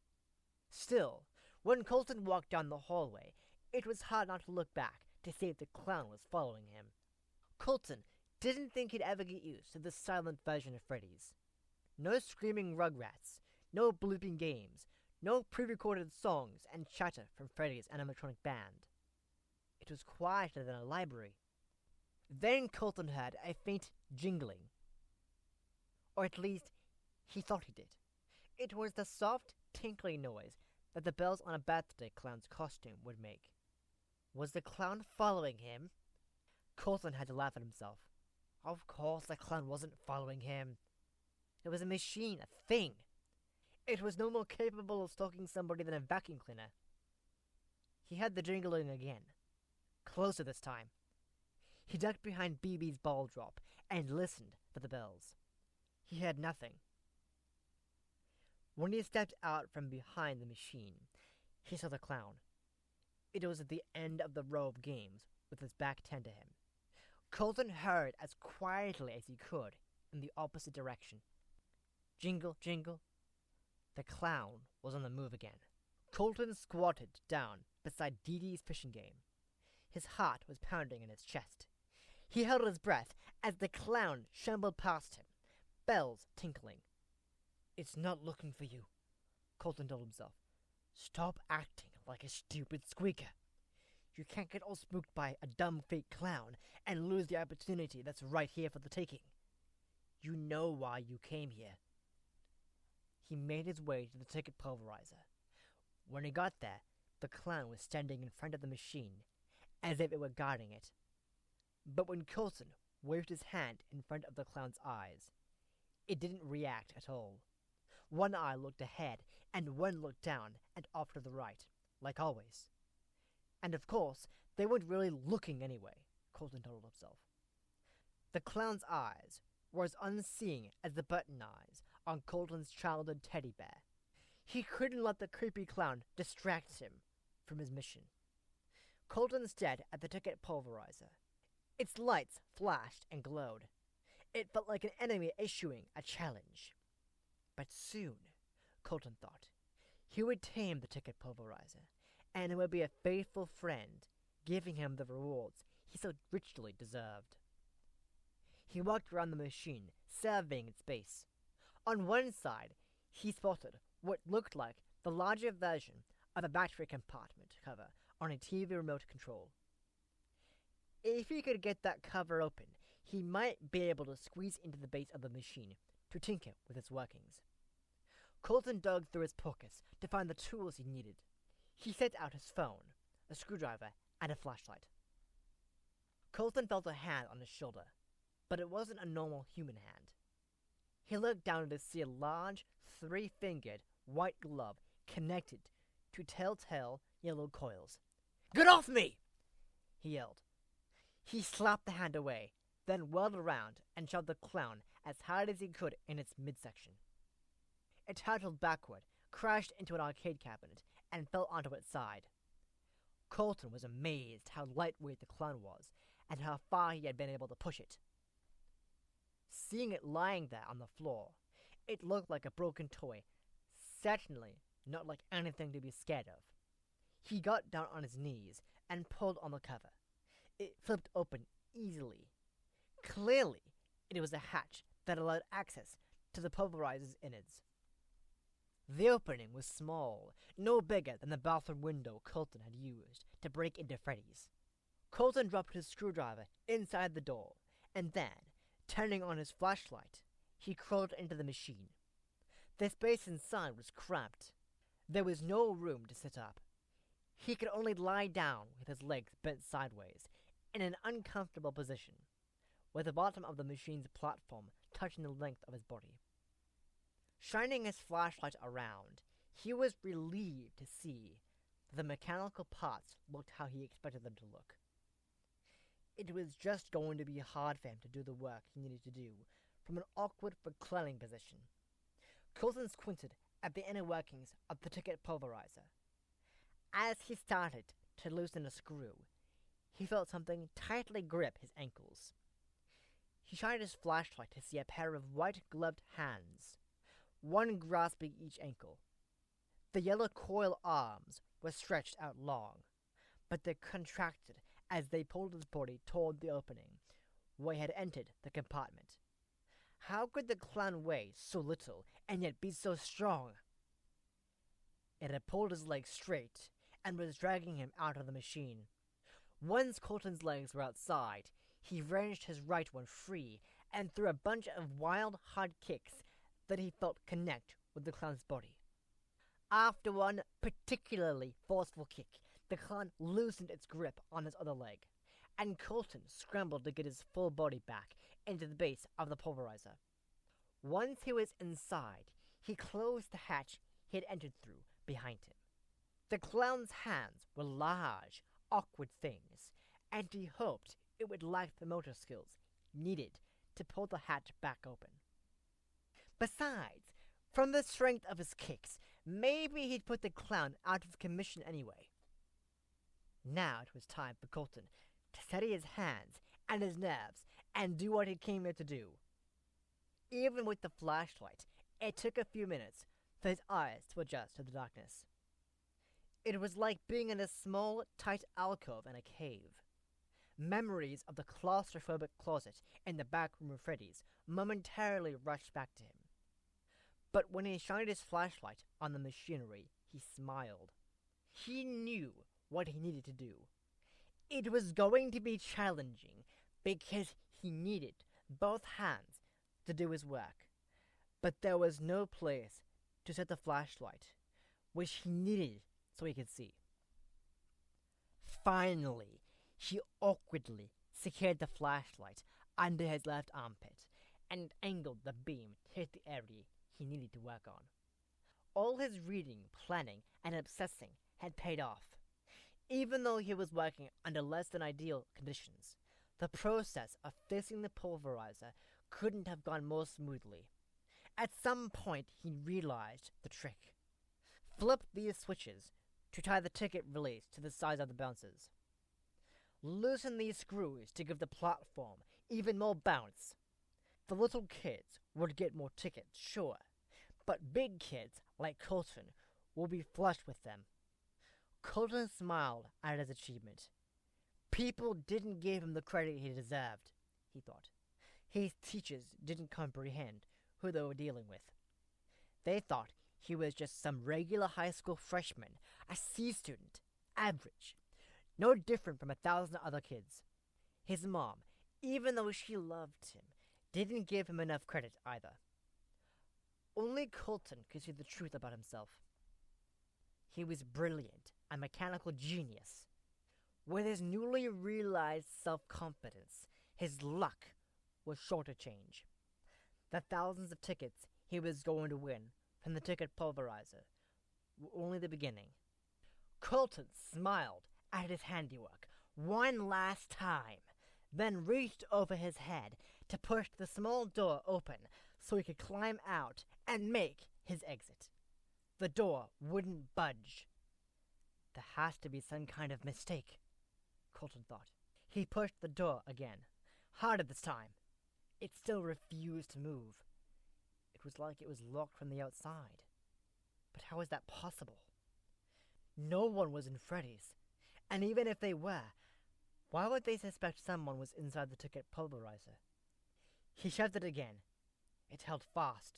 Still, when Colton walked down the hallway, it was hard not to look back to see if the clown was following him. Colton didn't think he'd ever get used to this silent version of Freddy's. No screaming rugrats, no blooping games, no pre-recorded songs and chatter from Freddy's animatronic band. It was quieter than a library. Then Colton heard a faint jingling. Or at least, he thought he did. It was the soft, tinkling noise that the bells on a birthday clown's costume would make. Was the clown following him? Colton had to laugh at himself. Of course the clown wasn't following him. It was a machine, a thing. It was no more capable of stalking somebody than a vacuum cleaner. He heard the jingling again. Closer this time. He ducked behind BB's ball drop and listened for the bells. He heard nothing. When he stepped out from behind the machine, he saw the clown. It was at the end of the row of games, with his back turned to him. Colton hurried as quietly as he could in the opposite direction. Jingle, jingle. The clown was on the move again. Colton squatted down beside Dee Dee's fishing game. His heart was pounding in his chest. He held his breath as the clown shambled past him, bells tinkling. "It's not looking for you," Colton told himself. "Stop acting like a stupid squeaker. You can't get all spooked by a dumb fake clown and lose the opportunity that's right here for the taking. You know why you came here." He made his way to the ticket pulverizer. When he got there, the clown was standing in front of the machine, as if it were guarding it. But when Colton waved his hand in front of the clown's eyes, it didn't react at all. One eye looked ahead, and one looked down and off to the right, like always. And of course, they weren't really looking anyway, Colton told himself. The clown's eyes were as unseeing as the button eyes on Colton's childhood teddy bear. He couldn't let the creepy clown distract him from his mission. Colton stared at the ticket pulverizer. Its lights flashed and glowed. It felt like an enemy issuing a challenge. But soon, Colton thought, he would tame the ticket pulverizer, and it would be a faithful friend, giving him the rewards he so richly deserved. He walked around the machine, surveying its base. On one side, he spotted what looked like the larger version of a battery compartment cover on a TV remote control. If he could get that cover open, he might be able to squeeze into the base of the machine to tinker with its workings. Colton dug through his pockets to find the tools he needed. He set out his phone, a screwdriver, and a flashlight. Colton felt a hand on his shoulder, but it wasn't a normal human hand. He looked down to see a large, three-fingered, white glove connected to telltale yellow coils. "Get off me!" he yelled. He slapped the hand away, then whirled around and shoved the clown as hard as he could in its midsection. It hurtled backward, crashed into an arcade cabinet, and fell onto its side. Colton was amazed how lightweight the clown was and how far he had been able to push it. Seeing it lying there on the floor, it looked like a broken toy, certainly not like anything to be scared of. He got down on his knees and pulled on the cover. It flipped open easily. Clearly, it was a hatch that allowed access to the pulverizer's innards. The opening was small, no bigger than the bathroom window Colton had used to break into Freddy's. Colton dropped his screwdriver inside the door, and then, turning on his flashlight, he crawled into the machine. The space inside was cramped. There was no room to sit up. He could only lie down with his legs bent sideways, in an uncomfortable position, with the bottom of the machine's platform touching the length of his body. Shining his flashlight around, he was relieved to see that the mechanical parts looked how he expected them to look. It was just going to be hard for him to do the work he needed to do from an awkward reclining position. Colton squinted at the inner workings of the ticket pulverizer. As he started to loosen a screw, he felt something tightly grip his ankles. He shined his flashlight to see a pair of white-gloved hands, one grasping each ankle. The yellow coil arms were stretched out long, but they contracted as they pulled his body toward the opening where he had entered the compartment. How could the clown weigh so little and yet be so strong? It had pulled his legs straight and was dragging him out of the machine. Once Colton's legs were outside, he wrenched his right one free and threw a bunch of wild, hard kicks that he felt connect with the clown's body. After one particularly forceful kick, the clown loosened its grip on his other leg, and Colton scrambled to get his full body back into the base of the pulverizer. Once he was inside, he closed the hatch he had entered through behind him. The clown's hands were large, awkward things, and he hoped it would lack the motor skills needed to pull the hatch back open. Besides, from the strength of his kicks, maybe he'd put the clown out of commission anyway. Now it was time for Colton to steady his hands and his nerves and do what he came here to do. Even with the flashlight, it took a few minutes for his eyes to adjust to the darkness. It was like being in a small, tight alcove in a cave. Memories of the claustrophobic closet in the back room of Freddy's momentarily rushed back to him. But when he shined his flashlight on the machinery, he smiled. He knew what he needed to do. It was going to be challenging because he needed both hands to do his work. But there was no place to set the flashlight, which he needed so he could see. Finally, he awkwardly secured the flashlight under his left armpit and angled the beam to hit the area he needed to work on. All his reading, planning, and obsessing had paid off. Even though he was working under less than ideal conditions, the process of fixing the pulverizer couldn't have gone more smoothly. At some point, he realized the trick. Flip these switches to tie the ticket release to the sides of the bouncers. Loosen these screws to give the platform even more bounce. The little kids would get more tickets, sure, but big kids like Colton will be flush with them. Colton smiled at his achievement. People didn't give him the credit he deserved, he thought. His teachers didn't comprehend who they were dealing with. They thought he was just some regular high school freshman, a C student, average, no different from 1,000 other kids. His mom, even though she loved him, didn't give him enough credit either. Only Colton could see the truth about himself. He was brilliant, a mechanical genius. With his newly realized self-confidence, his luck was sure to change. The thousands of tickets he was going to win from the ticket pulverizer were only the beginning. Colton smiled at his handiwork one last time, then reached over his head to push the small door open so he could climb out and make his exit. The door wouldn't budge. There has to be some kind of mistake, Colton thought. He pushed the door again, harder this time. It still refused to move. It was like it was locked from the outside. But how was that possible? No one was in Freddy's, and even if they were, why would they suspect someone was inside the ticket pulverizer? He shoved it again. It held fast.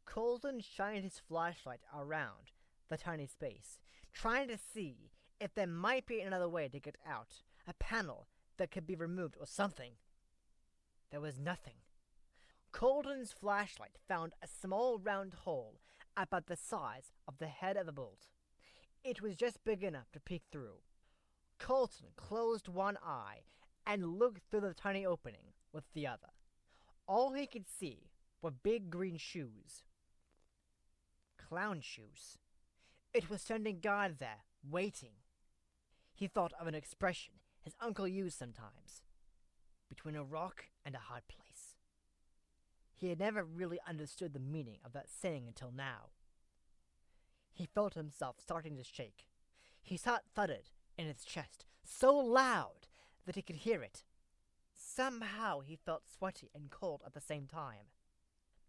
Colton shined his flashlight around the tiny space, trying to see if there might be another way to get out, a panel that could be removed or something. There was nothing. Colton's flashlight found a small round hole about the size of the head of a bolt. It was just big enough to peek through. Colton closed one eye and looked through the tiny opening with the other. All he could see were big green shoes. Clown shoes. It was standing guard there, waiting. He thought of an expression his uncle used sometimes. Between a rock and a hard place. He had never really understood the meaning of that saying until now. He felt himself starting to shake. His heart thudded in his chest so loud that he could hear it. Somehow he felt sweaty and cold at the same time.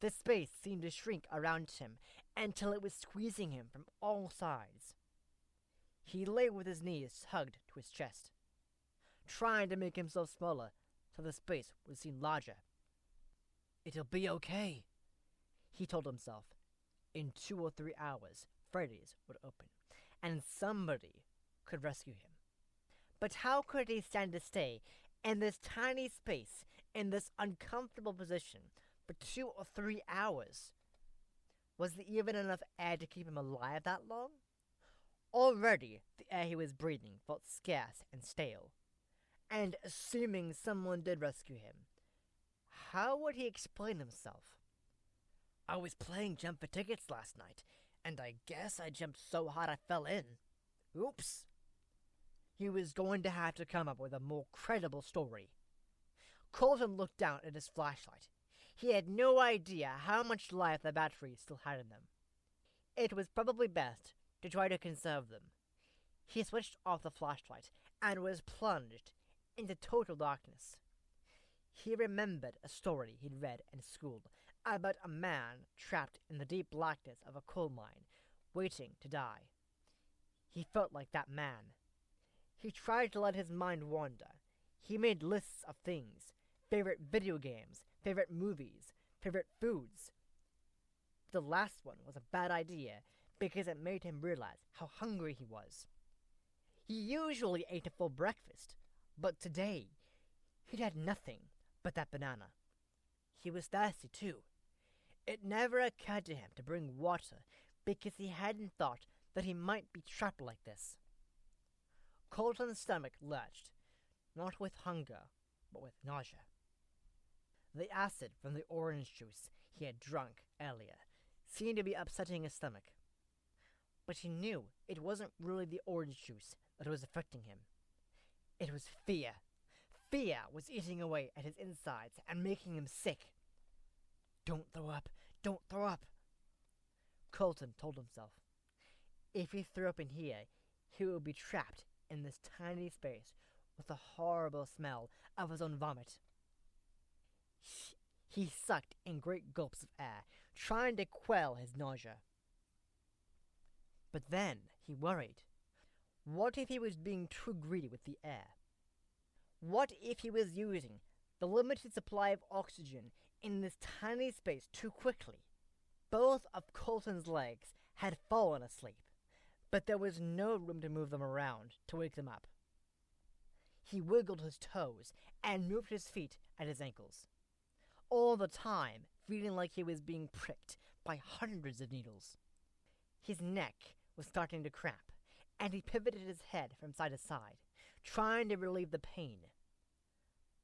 The space seemed to shrink around him until it was squeezing him from all sides. He lay with his knees hugged to his chest, trying to make himself smaller so the space would seem larger. It'll be okay, he told himself. In 2 or 3 hours, Freddy's would open, and somebody could rescue him. But how could he stand to stay in this tiny space, in this uncomfortable position, for 2 or 3 hours? Was there even enough air to keep him alive that long? Already, the air he was breathing felt scarce and stale. And assuming someone did rescue him, how would he explain himself? I was playing jump for tickets last night, and I guess I jumped so hard I fell in. Oops. He was going to have to come up with a more credible story. Colton looked down at his flashlight. He had no idea how much life the batteries still had in them. It was probably best to try to conserve them. He switched off the flashlight and was plunged into total darkness. He remembered a story he'd read in school about a man trapped in the deep blackness of a coal mine, waiting to die. He felt like that man. He tried to let his mind wander. He made lists of things, favorite video games, favorite movies, favorite foods. The last one was a bad idea because it made him realize how hungry he was. He usually ate a full breakfast, but today he'd had nothing but that banana. He was thirsty too. It never occurred to him to bring water because he hadn't thought that he might be trapped like this. Colton's stomach lurched, not with hunger, but with nausea. The acid from the orange juice he had drunk earlier seemed to be upsetting his stomach. But he knew it wasn't really the orange juice that was affecting him. It was fear. Fear was eating away at his insides and making him sick. Don't throw up! Don't throw up! Colton told himself. If he threw up in here, he would be trapped in this tiny space with the horrible smell of his own vomit. He sucked in great gulps of air, trying to quell his nausea. But then he worried. What if he was being too greedy with the air? What if he was using the limited supply of oxygen in this tiny space too quickly? Both of Colton's legs had fallen asleep, but there was no room to move them around to wake them up. He wiggled his toes and moved his feet at his ankles, all the time feeling like he was being pricked by hundreds of needles. His neck was starting to cramp, and he pivoted his head from side to side, trying to relieve the pain.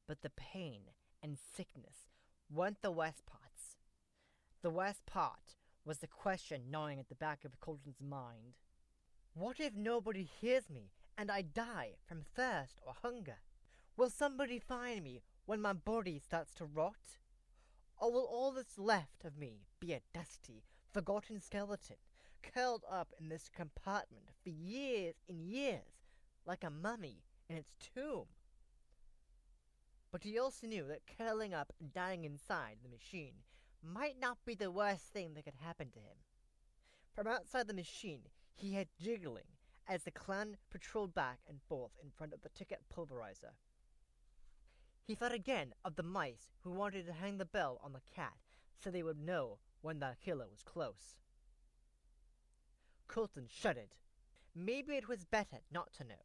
But the pain and sickness weren't the worst parts. The worst part was the question gnawing at the back of Colton's mind. What if nobody hears me and I die from thirst or hunger? Will somebody find me when my body starts to rot? Or will all that's left of me be a dusty, forgotten skeleton, curled up in this compartment for years and years, like a mummy in its tomb? But he also knew that curling up and dying inside the machine might not be the worst thing that could happen to him. From outside the machine, he heard jiggling as the clan patrolled back and forth in front of the ticket pulverizer. He thought again of the mice who wanted to hang the bell on the cat so they would know when the killer was close. Colton shuddered. Maybe it was better not to know.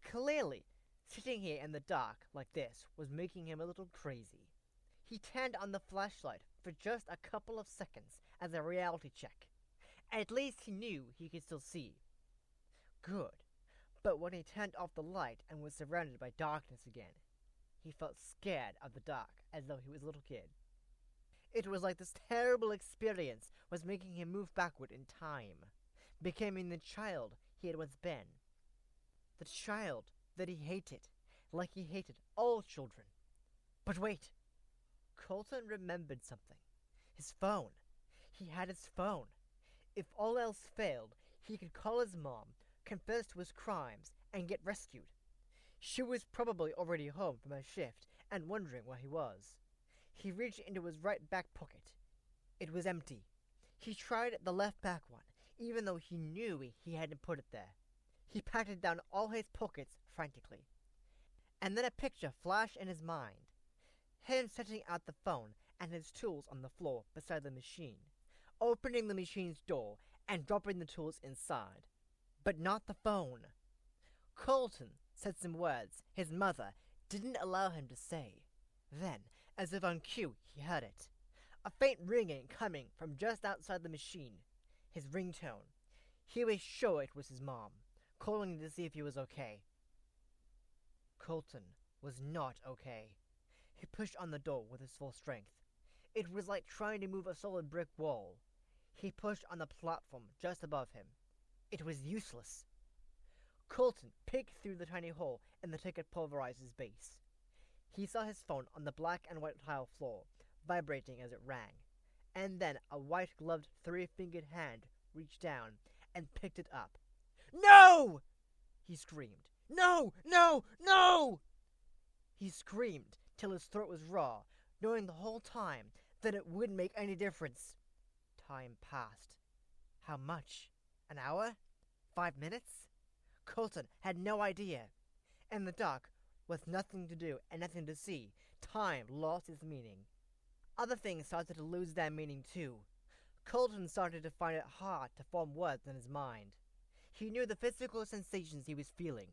Clearly, sitting here in the dark like this was making him a little crazy. He turned on the flashlight for just a couple of seconds as a reality check. At least he knew he could still see. Good. But when he turned off the light and was surrounded by darkness again, he felt scared of the dark as though he was a little kid. It was like this terrible experience was making him move backward in time, becoming the child he had once been. The child that he hated, like he hated all children. But wait! Colton remembered something. His phone. He had his phone. If all else failed, he could call his mom, confess to his crimes, and get rescued. She was probably already home from her shift and wondering where he was. He reached into his right back pocket. It was empty. He tried the left back one, even though he knew he hadn't put it there. He patted down all his pockets frantically. And then a picture flashed in his mind. Him setting out the phone and his tools on the floor beside the machine, opening the machine's door and dropping the tools inside. But not the phone. Colton said some words his mother didn't allow him to say. Then, as if on cue, he heard it. A faint ringing coming from just outside the machine. His ringtone. He was sure it was his mom, calling to see if he was okay. Colton was not okay. He pushed on the door with his full strength. It was like trying to move a solid brick wall. He pushed on the platform just above him. It was useless. Colton peeked through the tiny hole in the ticket pulverizer's base. He saw his phone on the black and white tile floor, vibrating as it rang, and then a white-gloved, three-fingered hand reached down and picked it up. "No!" he screamed. "No! No! No!" He screamed till his throat was raw, knowing the whole time that it wouldn't make any difference. Time passed. How much? An hour? 5 minutes? Colton had no idea. In the dark, with nothing to do and nothing to see, time lost its meaning. Other things started to lose their meaning too. Colton started to find it hard to form words in his mind. He knew the physical sensations he was feeling.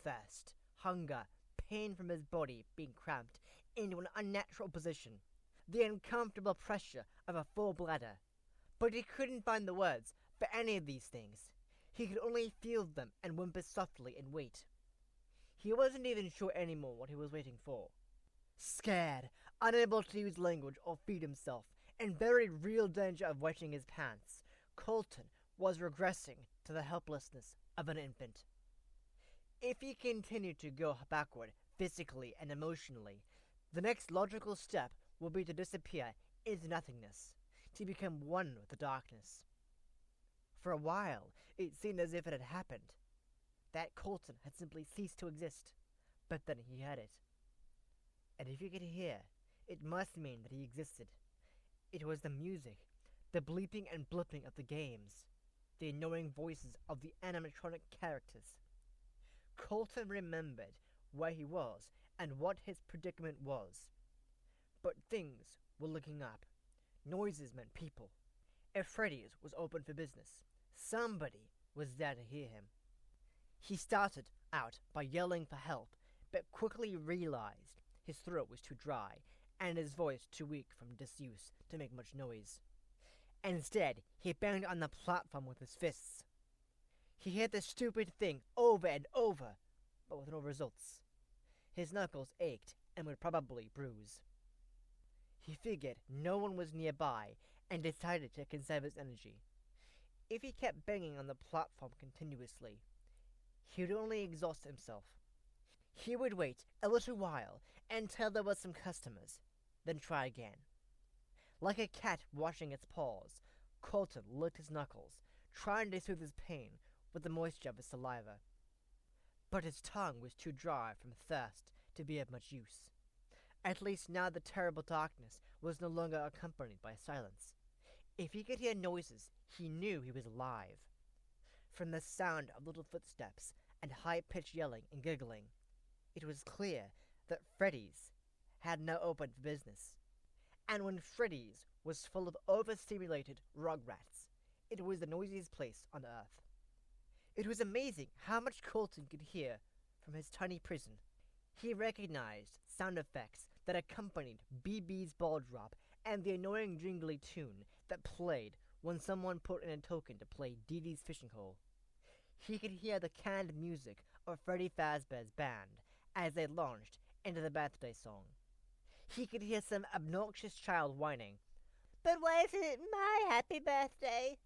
Thirst, hunger, pain from his body being cramped into an unnatural position, the uncomfortable pressure of a full bladder. But he couldn't find the words for any of these things. He could only feel them and whimper softly and wait. He wasn't even sure anymore what he was waiting for. Scared, unable to use language or feed himself, in very real danger of wetting his pants, Colton was regressing to the helplessness of an infant. If he continued to go backward, physically and emotionally, the next logical step would be to disappear into nothingness, to become one with the darkness. For a while, it seemed as if it had happened. That Colton had simply ceased to exist, but then he had it. And if he could hear, it must mean that he existed. It was the music, the bleeping and blipping of the games, the annoying voices of the animatronic characters. Colton remembered where he was and what his predicament was. But things were looking up. Noises meant people. If Freddy's was open for business, somebody was there to hear him. He started out by yelling for help, but quickly realized his throat was too dry and his voice too weak from disuse to make much noise. Instead, he banged on the platform with his fists. He hit the stupid thing over and over, but with no results. His knuckles ached and would probably bruise. He figured no one was nearby, and decided to conserve his energy. If he kept banging on the platform continuously, he would only exhaust himself. He would wait a little while until there were some customers, then try again. Like a cat washing its paws, Colton licked his knuckles, trying to soothe his pain with the moisture of his saliva. But his tongue was too dry from thirst to be of much use. At least now the terrible darkness was no longer accompanied by silence. If he could hear noises, he knew he was alive. From the sound of little footsteps and high-pitched yelling and giggling, it was clear that Freddy's had now opened for business. And when Freddy's was full of overstimulated rugrats, it was the noisiest place on earth. It was amazing how much Colton could hear from his tiny prison. He recognized sound effects that accompanied BB's ball drop and the annoying jingly tune that played when someone put in a token to play Dee Dee's fishing hole. He could hear the canned music of Freddy Fazbear's band as they launched into the birthday song. He could hear some obnoxious child whining, "But why isn't it my happy birthday?"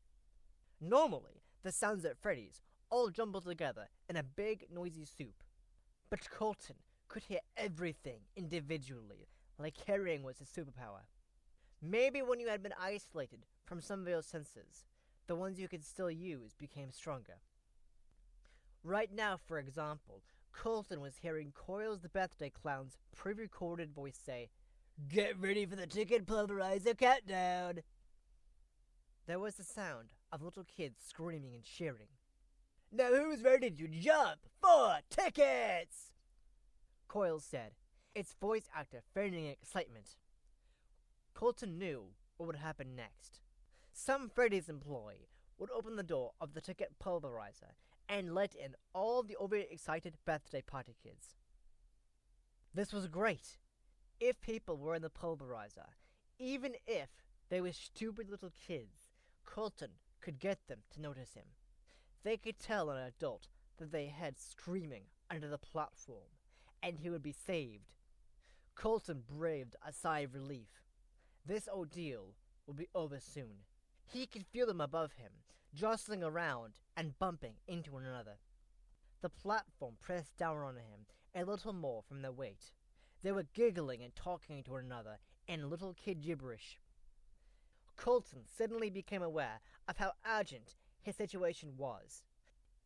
Normally, the sounds at Freddy's all jumbled together in a big, noisy soup. But Colton could hear everything individually, like hearing was his superpower. Maybe when you had been isolated from some of your senses, the ones you could still use became stronger. Right now, for example, Colton was hearing Coils the Birthday Clown's pre-recorded voice say, "Get ready for the ticket pulverizer countdown!" There was the sound of little kids screaming and cheering. "Now who's ready to jump for tickets?" Coils said, its voice actor feigning excitement. Colton knew what would happen next. Some Freddy's employee would open the door of the ticket pulverizer and let in all the overexcited birthday party kids. This was great. If people were in the pulverizer, even if they were stupid little kids, Colton could get them to notice him. They could tell an adult that they had screaming under the platform, and he would be saved. Colton breathed a sigh of relief. This ordeal would be over soon. He could feel them above him, jostling around and bumping into one another. The platform pressed down on him a little more from their weight. They were giggling and talking to one another in little kid gibberish. Colton suddenly became aware of how urgent his situation was.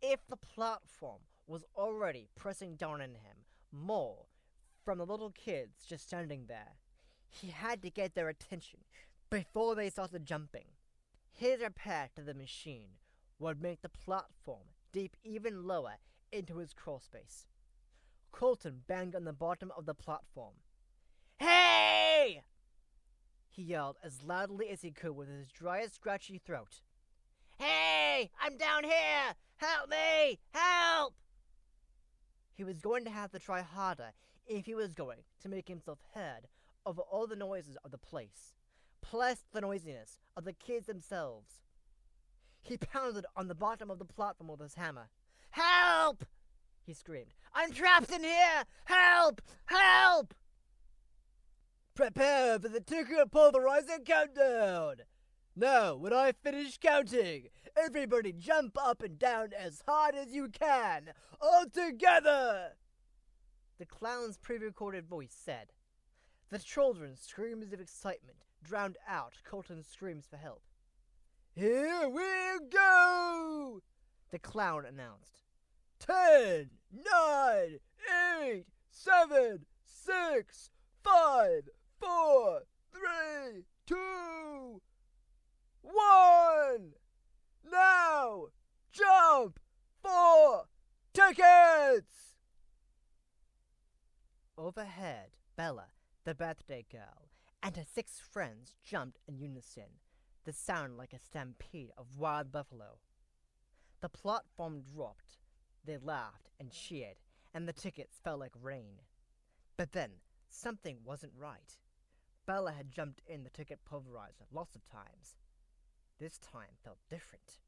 If the platform was already pressing down on him more from the little kids just standing there, he had to get their attention before they started jumping. His repair to the machine would make the platform dip even lower into his crawl space. Colton banged on the bottom of the platform. "Hey!" he yelled as loudly as he could with his dry, scratchy throat. "Hey! I'm down here! Help me! Help!" He was going to have to try harder if he was going to make himself heard over all the noises of the place, plus the noisiness of the kids themselves. He pounded on the bottom of the platform with his hammer. "Help!" he screamed. "I'm trapped in here! Help! Help!" "Prepare for the ticket pulverizer countdown! Now, when I finish counting, everybody jump up and down as hard as you can, all together!" The clown's pre-recorded voice said. The children's screams of excitement drowned out Colton's screams for help. "Here we go!" the clown announced. 10, 9, 8, 7, 6, 5, 4, 3, 2, 1! Now, jump for tickets! Overhead, Bella, the birthday girl, and her 6 friends jumped in unison, the sound like a stampede of wild buffalo. The platform dropped. They laughed and cheered, and the tickets fell like rain. But then, something wasn't right. Bella had jumped in the ticket pulverizer lots of times. This time felt different.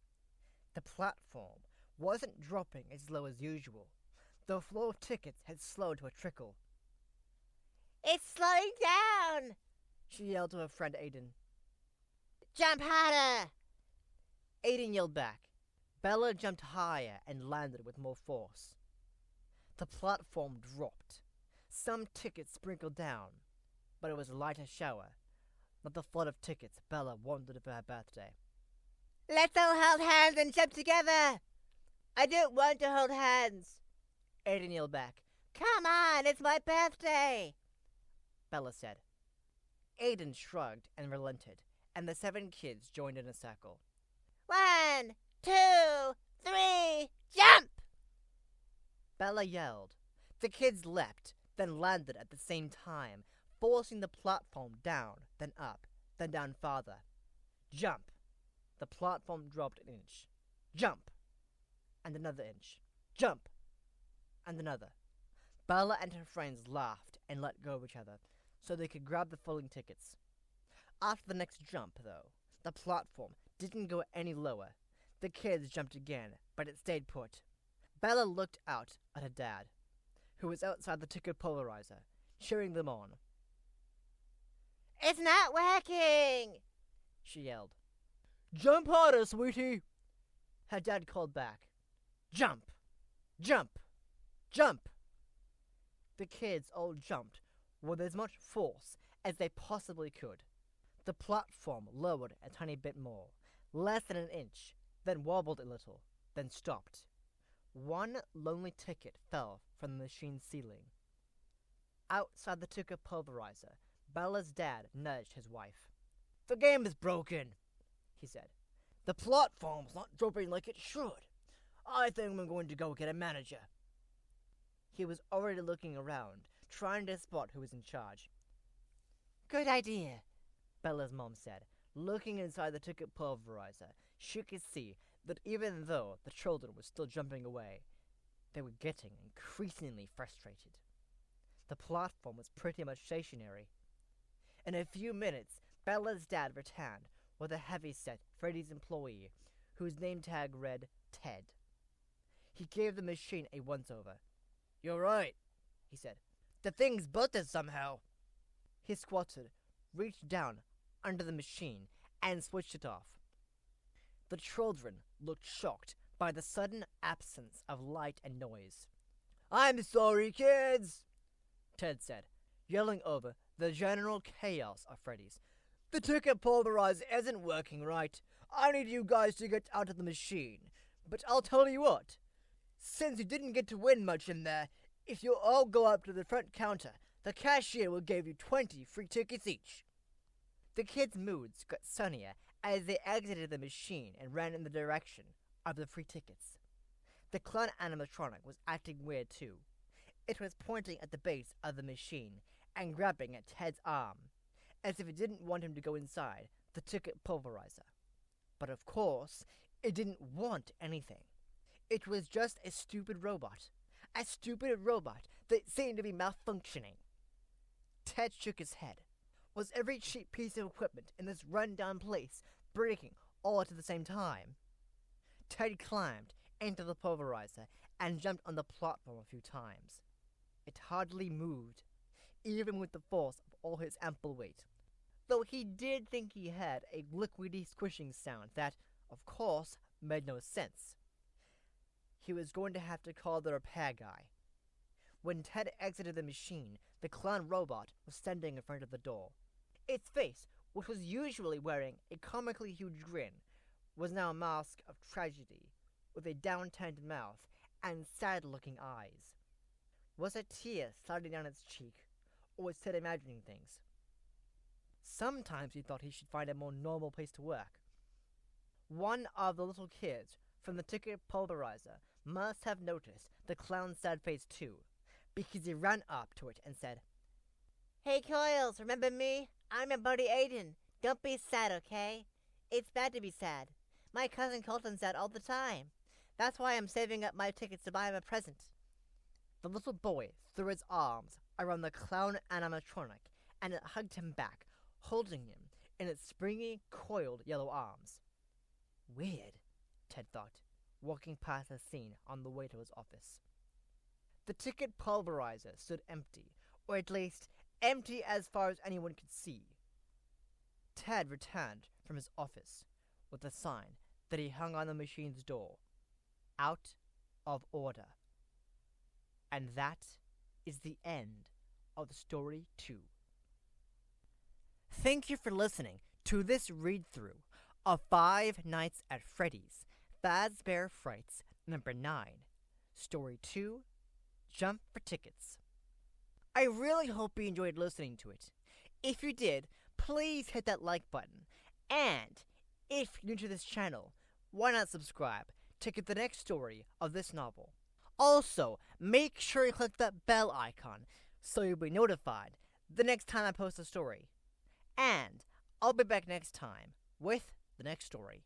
The platform wasn't dropping as low as usual. The flow of tickets had slowed to a trickle. "It's slowing down!" She yelled to her friend Aiden. Jump harder! Aiden yelled back. Bella jumped higher and landed with more force. The platform dropped. Some tickets sprinkled down, but it was a lighter shower, not the flood of tickets Bella wanted for her birthday. Let's all hold hands and jump together! I don't want to hold hands! Aiden yelled back. Come on, it's my birthday! Bella said. Aiden shrugged and relented, and the 7 kids joined in a circle. 1, 2, 3, jump! Bella yelled. The kids leapt, then landed at the same time, forcing the platform down, then up, then down farther. Jump! The platform dropped an inch. Jump! And another inch. Jump! And another. Bella and her friends laughed and let go of each other, so they could grab the falling tickets. After the next jump, though, the platform didn't go any lower. The kids jumped again, but it stayed put. Bella looked out at her dad, who was outside the ticket polarizer, cheering them on. It's not working! She yelled. Jump harder, sweetie! Her dad called back. Jump! Jump! Jump! The kids all jumped with as much force as they possibly could. The platform lowered a tiny bit more, less than an inch, then wobbled a little, then stopped. One lonely ticket fell from the machine's ceiling. Outside the ticket pulverizer, Bella's dad nudged his wife. The game is broken, he said. The platform's not dropping like it should. I think I'm going to go get a manager. He was already looking around, trying to spot who was in charge. Good idea, Bella's mom said. Looking inside the ticket pulverizer, she could see that even though the children were still jumping away, they were getting increasingly frustrated. The platform was pretty much stationary. In a few minutes, Bella's dad returned with a heavy-set Freddy's employee, whose name tag read Ted. He gave the machine a once-over. You're right, he said. The thing's busted somehow. He squatted, reached down under the machine, and switched it off. The children looked shocked by the sudden absence of light and noise. I'm sorry, kids, Ted said, yelling over the general chaos of Freddy's. The ticket pulverizer isn't working right. I need you guys to get out of the machine. But I'll tell you what. Since you didn't get to win much in there, if you all go up to the front counter, the cashier will give you 20 free tickets each. The kids' moods got sunnier as they exited the machine and ran in the direction of the free tickets. The clown animatronic was acting weird too. It was pointing at the base of the machine and grabbing at Ted's arm, as if it didn't want him to go inside the ticket pulverizer. But of course, it didn't want anything. It was just a stupid robot. A stupid robot that seemed to be malfunctioning. Ted shook his head. Was every cheap piece of equipment in this run-down place breaking all at the same time? Ted climbed into the pulverizer and jumped on the platform a few times. It hardly moved, even with the force of all his ample weight, though he did think he had a liquidy squishing sound that, of course, made no sense. He was going to have to call the repair guy. When Ted exited the machine, the clown robot was standing in front of the door. Its face, which was usually wearing a comically huge grin, was now a mask of tragedy, with a down-turned mouth and sad-looking eyes. Was a tear sliding down its cheek, or was Ted imagining things? Sometimes he thought he should find a more normal place to work. One of the little kids from the ticket pulverizer must have noticed the clown's sad face too, because he ran up to it and said, Hey Coils, remember me? I'm your buddy Aiden. Don't be sad, okay? It's bad to be sad. My cousin Colton's sad all the time. That's why I'm saving up my tickets to buy him a present. The little boy threw his arms around the clown animatronic and it hugged him back, holding him in its springy, coiled yellow arms. Weird, Ted thought, walking past the scene on the way to his office. The ticket pulverizer stood empty, or at least empty as far as anyone could see. Ted returned from his office with a sign that he hung on the machine's door. Out of order. And that is the end of the story 2. Thank you for listening to this read-through of Five Nights at Freddy's Fazbear Frights number 9, Story 2, Jump for Tickets. I really hope you enjoyed listening to it. If you did, please hit that like button. And if you're new to this channel, why not subscribe to get the next story of this novel? Also, make sure you click that bell icon so you'll be notified the next time I post a story. And I'll be back next time with the next story.